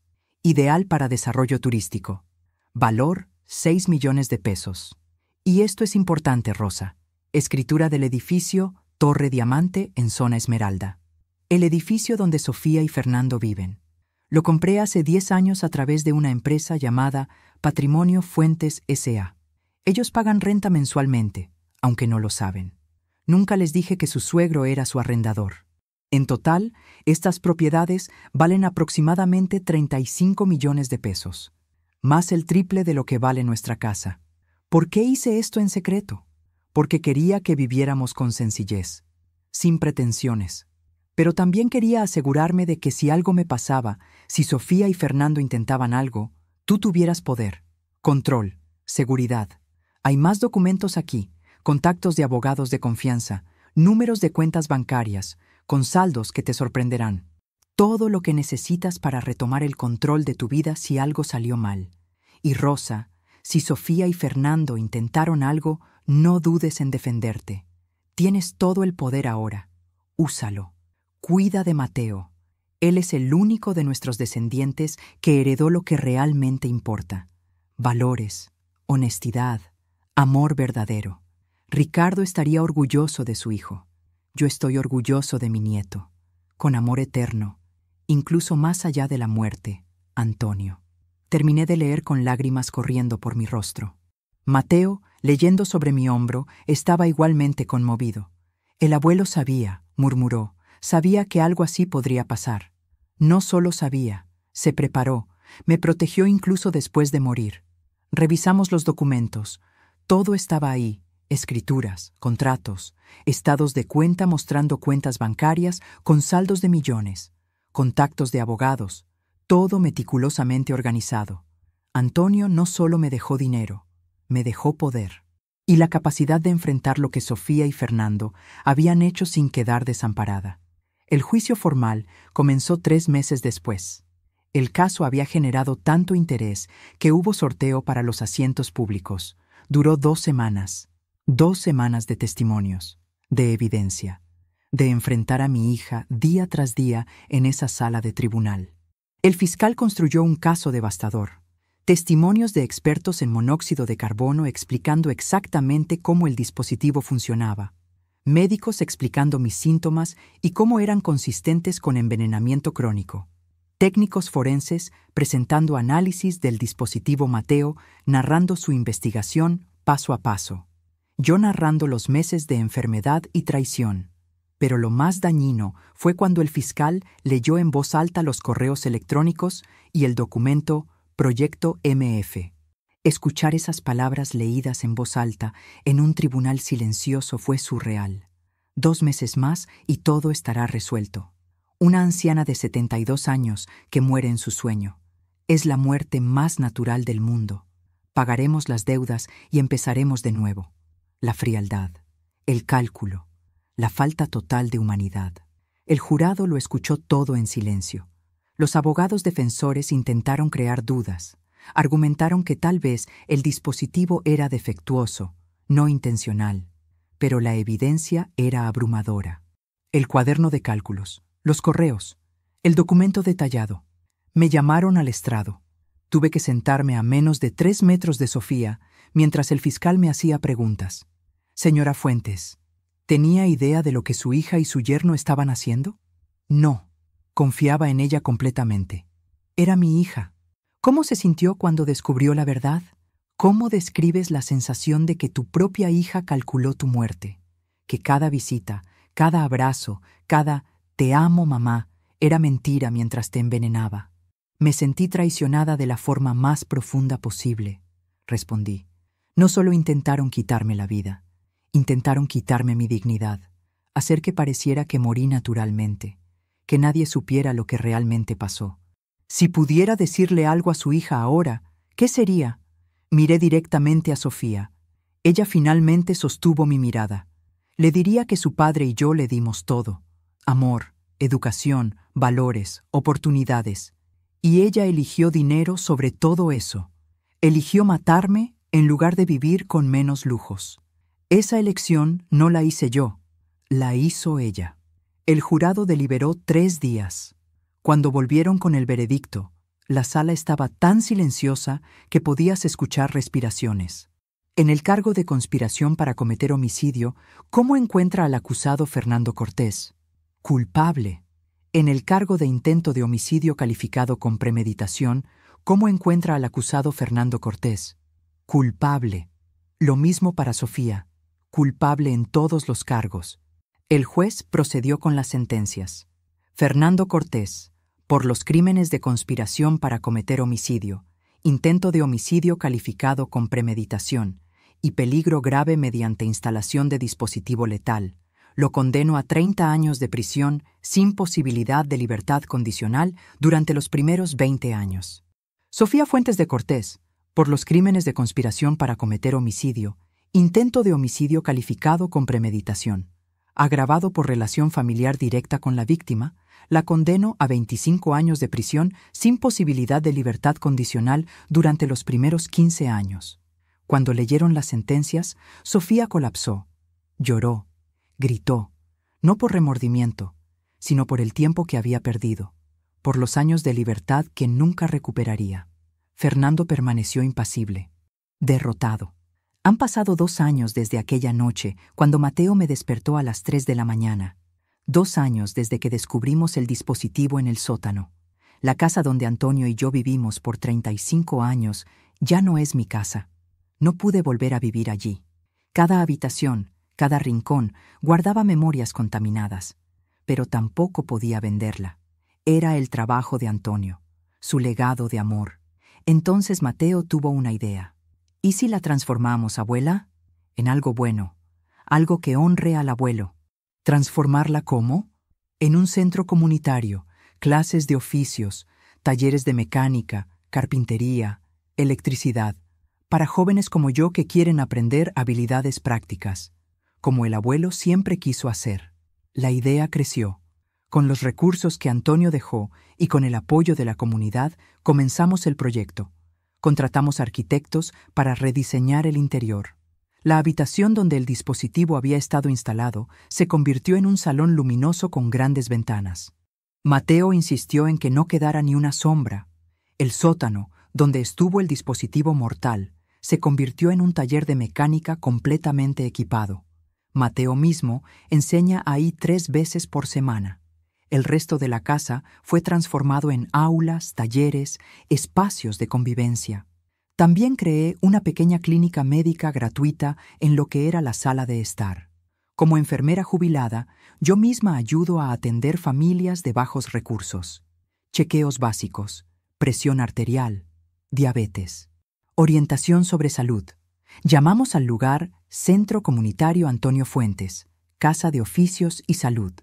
Ideal para desarrollo turístico. Valor, 6 millones de pesos. Y esto es importante, Rosa. Escritura del edificio Torre Diamante en Zona Esmeralda. El edificio donde Sofía y Fernando viven. Lo compré hace 10 años a través de una empresa llamada Patrimonio Fuentes S.A. Ellos pagan renta mensualmente, aunque no lo saben. Nunca les dije que su suegro era su arrendador. En total, estas propiedades valen aproximadamente 35 millones de pesos, más el triple de lo que vale nuestra casa. ¿Por qué hice esto en secreto? Porque quería que viviéramos con sencillez, sin pretensiones. Pero también quería asegurarme de que si algo me pasaba, si Sofía y Fernando intentaban algo, tú tuvieras poder, control, seguridad. Hay más documentos aquí, contactos de abogados de confianza, números de cuentas bancarias, con saldos que te sorprenderán. Todo lo que necesitas para retomar el control de tu vida si algo salió mal. Y Rosa, si Sofía y Fernando intentaron algo, no dudes en defenderte. Tienes todo el poder ahora. Úsalo. Cuida de Mateo. Él es el único de nuestros descendientes que heredó lo que realmente importa. Valores, honestidad, amor verdadero. Ricardo estaría orgulloso de su hijo. Yo estoy orgulloso de mi nieto. Con amor eterno, incluso más allá de la muerte, Antonio. Terminé de leer con lágrimas corriendo por mi rostro. Mateo, leyendo sobre mi hombro, estaba igualmente conmovido. El abuelo sabía, murmuró, sabía que algo así podría pasar. No solo sabía, se preparó, me protegió incluso después de morir. Revisamos los documentos. Todo estaba ahí, escrituras, contratos, estados de cuenta mostrando cuentas bancarias con saldos de millones, contactos de abogados, todo meticulosamente organizado. Antonio no solo me dejó dinero, me dejó poder y la capacidad de enfrentar lo que Sofía y Fernando habían hecho sin quedar desamparada. El juicio formal comenzó 3 meses después. El caso había generado tanto interés que hubo sorteo para los asientos públicos. Duró 2 semanas. 2 semanas de testimonios, de evidencia, de enfrentar a mi hija día tras día en esa sala de tribunal. El fiscal construyó un caso devastador. Testimonios de expertos en monóxido de carbono explicando exactamente cómo el dispositivo funcionaba. Médicos explicando mis síntomas y cómo eran consistentes con envenenamiento crónico. Técnicos forenses presentando análisis del dispositivo Mateo, narrando su investigación paso a paso. Yo narrando los meses de enfermedad y traición. Pero lo más dañino fue cuando el fiscal leyó en voz alta los correos electrónicos y el documento Proyecto MF. Escuchar esas palabras leídas en voz alta en un tribunal silencioso fue surreal. 2 meses más y todo estará resuelto. Una anciana de 72 años que muere en su sueño. Es la muerte más natural del mundo. Pagaremos las deudas y empezaremos de nuevo. La frialdad, el cálculo, la falta total de humanidad. El jurado lo escuchó todo en silencio. Los abogados defensores intentaron crear dudas. Argumentaron que tal vez el dispositivo era defectuoso, no intencional, pero la evidencia era abrumadora. El cuaderno de cálculos, los correos, el documento detallado. Me llamaron al estrado. Tuve que sentarme a menos de 3 metros de Sofía mientras el fiscal me hacía preguntas. Señora Fuentes, ¿tenía idea de lo que su hija y su yerno estaban haciendo? No, confiaba en ella completamente. Era mi hija. ¿Cómo se sintió cuando descubrió la verdad? ¿Cómo describes la sensación de que tu propia hija calculó tu muerte? Que cada visita, cada abrazo, cada «te amo, mamá» era mentira mientras te envenenaba. Me sentí traicionada de la forma más profunda posible, respondí. No solo intentaron quitarme la vida, intentaron quitarme mi dignidad, hacer que pareciera que morí naturalmente, que nadie supiera lo que realmente pasó. Si pudiera decirle algo a su hija ahora, ¿qué sería? Miré directamente a Sofía. Ella finalmente sostuvo mi mirada. Le diría que su padre y yo le dimos todo. Amor, educación, valores, oportunidades. Y ella eligió dinero sobre todo eso. Eligió matarme en lugar de vivir con menos lujos. Esa elección no la hice yo, la hizo ella. El jurado deliberó 3 días. Cuando volvieron con el veredicto, la sala estaba tan silenciosa que podías escuchar respiraciones. En el cargo de conspiración para cometer homicidio, ¿cómo encuentra al acusado Fernando Cortés? Culpable. En el cargo de intento de homicidio calificado con premeditación, ¿cómo encuentra al acusado Fernando Cortés? Culpable. Lo mismo para Sofía. Culpable en todos los cargos. El juez procedió con las sentencias. Fernando Cortés, por los crímenes de conspiración para cometer homicidio, intento de homicidio calificado con premeditación y peligro grave mediante instalación de dispositivo letal, lo condeno a 30 años de prisión sin posibilidad de libertad condicional durante los primeros 20 años. Sofía Fuentes de Cortés, por los crímenes de conspiración para cometer homicidio, intento de homicidio calificado con premeditación, agravado por relación familiar directa con la víctima, la condeno a 25 años de prisión sin posibilidad de libertad condicional durante los primeros 15 años. Cuando leyeron las sentencias, Sofía colapsó, lloró, gritó, no por remordimiento, sino por el tiempo que había perdido, por los años de libertad que nunca recuperaría. Fernando permaneció impasible, derrotado. Han pasado 2 años desde aquella noche, cuando Mateo me despertó a las 3 de la mañana. 2 años desde que descubrimos el dispositivo en el sótano. La casa donde Antonio y yo vivimos por 35 años ya no es mi casa. No pude volver a vivir allí. Cada habitación, cada rincón, guardaba memorias contaminadas. Pero tampoco podía venderla. Era el trabajo de Antonio, su legado de amor. Entonces Mateo tuvo una idea. ¿Y si la transformamos, abuela? en algo bueno, algo que honre al abuelo. ¿Transformarla cómo? En un centro comunitario, clases de oficios, talleres de mecánica, carpintería, electricidad, para jóvenes como yo que quieren aprender habilidades prácticas, como el abuelo siempre quiso hacer. La idea creció. Con los recursos que Antonio dejó y con el apoyo de la comunidad, comenzamos el proyecto. Contratamos arquitectos para rediseñar el interior. La habitación donde el dispositivo había estado instalado se convirtió en un salón luminoso con grandes ventanas. Mateo insistió en que no quedara ni una sombra. El sótano, donde estuvo el dispositivo mortal, se convirtió en un taller de mecánica completamente equipado. Mateo mismo enseña ahí 3 veces por semana. El resto de la casa fue transformado en aulas, talleres, espacios de convivencia. También creé una pequeña clínica médica gratuita en lo que era la sala de estar. Como enfermera jubilada, yo misma ayudo a atender familias de bajos recursos. Chequeos básicos, presión arterial, diabetes, orientación sobre salud. Llamamos al lugar Centro Comunitario Antonio Fuentes, Casa de Oficios y Salud.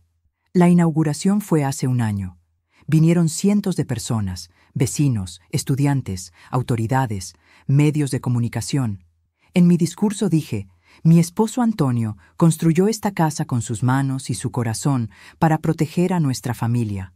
La inauguración fue hace un año. Vinieron cientos de personas, vecinos, estudiantes, autoridades, medios de comunicación. En mi discurso dije, mi esposo Antonio construyó esta casa con sus manos y su corazón para proteger a nuestra familia.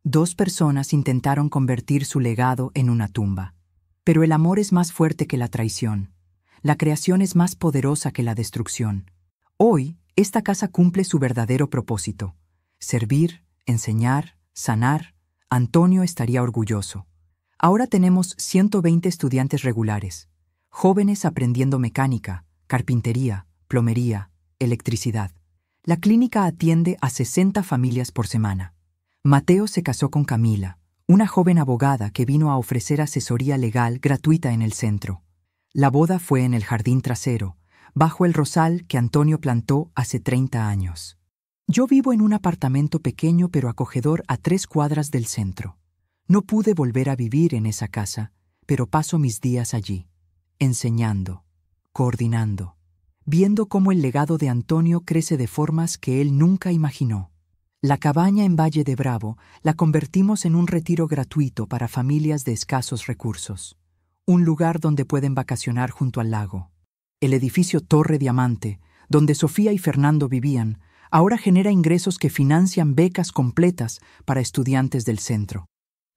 2 personas intentaron convertir su legado en una tumba. Pero el amor es más fuerte que la traición. La creación es más poderosa que la destrucción. Hoy, esta casa cumple su verdadero propósito. Servir, enseñar, sanar. Antonio estaría orgulloso. Ahora tenemos 120 estudiantes regulares, jóvenes aprendiendo mecánica, carpintería, plomería, electricidad. La clínica atiende a 60 familias por semana. Mateo se casó con Camila, una joven abogada que vino a ofrecer asesoría legal gratuita en el centro. La boda fue en el jardín trasero, bajo el rosal que Antonio plantó hace 30 años. Yo vivo en un apartamento pequeño pero acogedor a 3 cuadras del centro. No pude volver a vivir en esa casa, pero paso mis días allí, enseñando, coordinando, viendo cómo el legado de Antonio crece de formas que él nunca imaginó. La cabaña en Valle de Bravo la convertimos en un retiro gratuito para familias de escasos recursos, un lugar donde pueden vacacionar junto al lago. El edificio Torre Diamante, donde Sofía y Fernando vivían, ahora genera ingresos que financian becas completas para estudiantes del centro.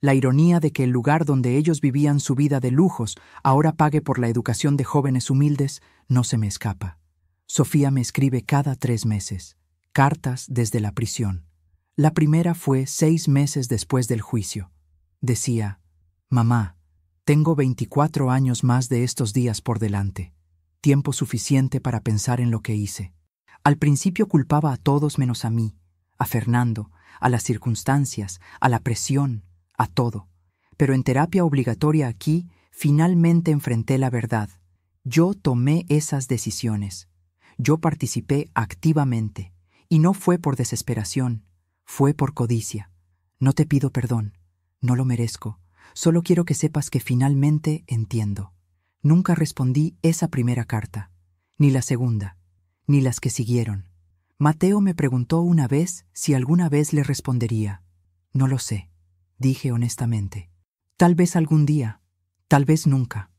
La ironía de que el lugar donde ellos vivían su vida de lujos ahora pague por la educación de jóvenes humildes no se me escapa. Sofía me escribe cada 3 meses, cartas desde la prisión. La primera fue 6 meses después del juicio. Decía, «Mamá, tengo 24 años más de estos días por delante, tiempo suficiente para pensar en lo que hice». Al principio culpaba a todos menos a mí, a Fernando, a las circunstancias, a la presión, a todo. Pero en terapia obligatoria aquí, finalmente enfrenté la verdad. Yo tomé esas decisiones. Yo participé activamente. Y no fue por desesperación, fue por codicia. No te pido perdón, no lo merezco. Solo quiero que sepas que finalmente entiendo. Nunca respondí esa primera carta, ni la segunda, ni las que siguieron. Mateo me preguntó una vez si alguna vez le respondería. No lo sé, dije honestamente. Tal vez algún día, tal vez nunca.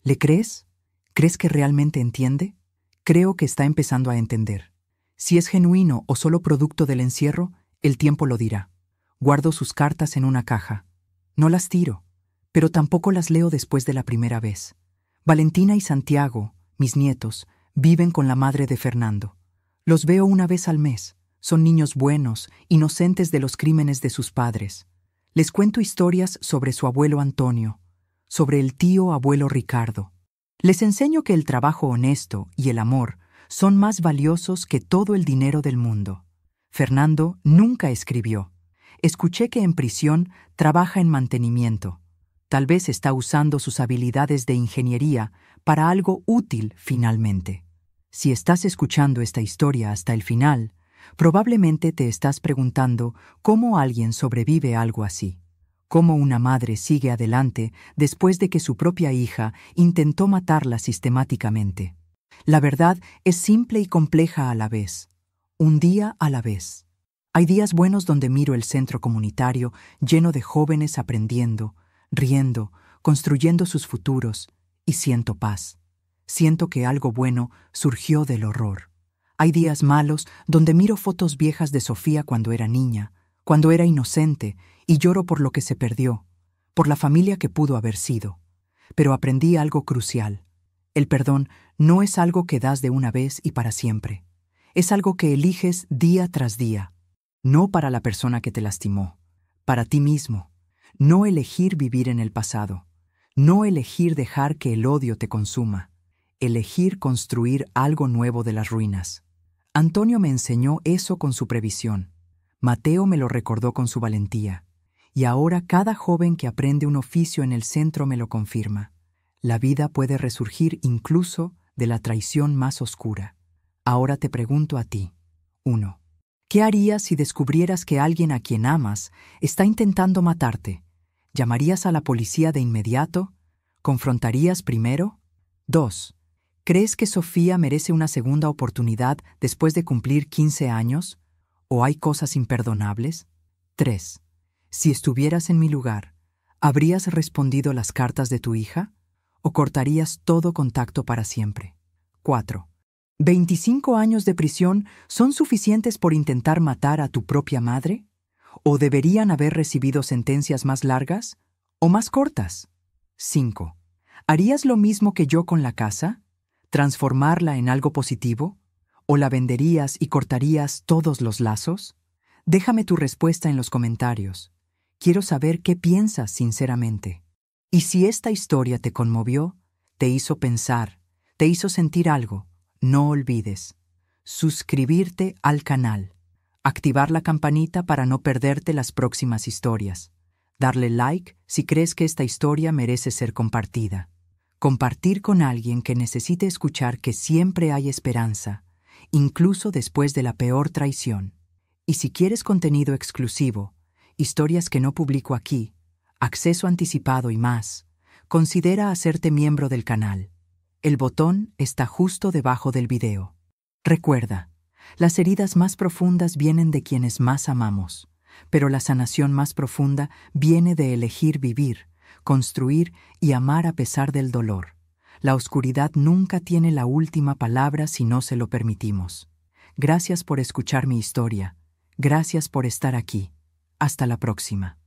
¿Le crees? ¿Crees que realmente entiende? Creo que está empezando a entender. Si es genuino o solo producto del encierro, el tiempo lo dirá. Guardo sus cartas en una caja. No las tiro, pero tampoco las leo después de la primera vez. Valentina y Santiago, mis nietos, viven con la madre de Fernando. Los veo una vez al mes. Son niños buenos, inocentes de los crímenes de sus padres. Les cuento historias sobre su abuelo Antonio, sobre el tío abuelo Ricardo. Les enseño que el trabajo honesto y el amor son más valiosos que todo el dinero del mundo. Fernando nunca escribió. Escuché que en prisión trabaja en mantenimiento. Tal vez está usando sus habilidades de ingeniería para algo útil finalmente. Si estás escuchando esta historia hasta el final, probablemente te estás preguntando cómo alguien sobrevive a algo así. Cómo una madre sigue adelante después de que su propia hija intentó matarla sistemáticamente. La verdad es simple y compleja a la vez, un día a la vez. Hay días buenos donde miro el centro comunitario lleno de jóvenes aprendiendo, riendo, construyendo sus futuros, y siento paz. Siento que algo bueno surgió del horror. Hay días malos donde miro fotos viejas de Sofía cuando era niña, cuando era inocente, y lloro por lo que se perdió, por la familia que pudo haber sido. Pero aprendí algo crucial. El perdón no es algo que das de una vez y para siempre. Es algo que eliges día tras día. No para la persona que te lastimó, para ti mismo. No elegir vivir en el pasado. No elegir dejar que el odio te consuma. Elegir construir algo nuevo de las ruinas. Antonio me enseñó eso con su previsión. Mateo me lo recordó con su valentía. Y ahora cada joven que aprende un oficio en el centro me lo confirma. La vida puede resurgir incluso de la traición más oscura. Ahora te pregunto a ti. 1. ¿Qué harías si descubrieras que alguien a quien amas está intentando matarte? ¿Llamarías a la policía de inmediato? ¿Confrontarías primero? 2. ¿Crees que Sofía merece una segunda oportunidad después de cumplir 15 años? ¿O hay cosas imperdonables? 3. Si estuvieras en mi lugar, ¿habrías respondido las cartas de tu hija? ¿O cortarías todo contacto para siempre? 4. ¿25 años de prisión son suficientes por intentar matar a tu propia madre? ¿O deberían haber recibido sentencias más largas o más cortas? 5. ¿Harías lo mismo que yo con la casa? ¿Transformarla en algo positivo? ¿O la venderías y cortarías todos los lazos? Déjame tu respuesta en los comentarios. Quiero saber qué piensas sinceramente. Y si esta historia te conmovió, te hizo pensar, te hizo sentir algo, no olvides suscribirte al canal, activar la campanita para no perderte las próximas historias, darle like si crees que esta historia merece ser compartida, compartir con alguien que necesite escuchar que siempre hay esperanza, incluso después de la peor traición. Y si quieres contenido exclusivo, historias que no publico aquí, acceso anticipado y más, considera hacerte miembro del canal. El botón está justo debajo del video. Recuerda, las heridas más profundas vienen de quienes más amamos, pero la sanación más profunda viene de elegir vivir, construir y amar a pesar del dolor. La oscuridad nunca tiene la última palabra si no se lo permitimos. Gracias por escuchar mi historia. Gracias por estar aquí. Hasta la próxima.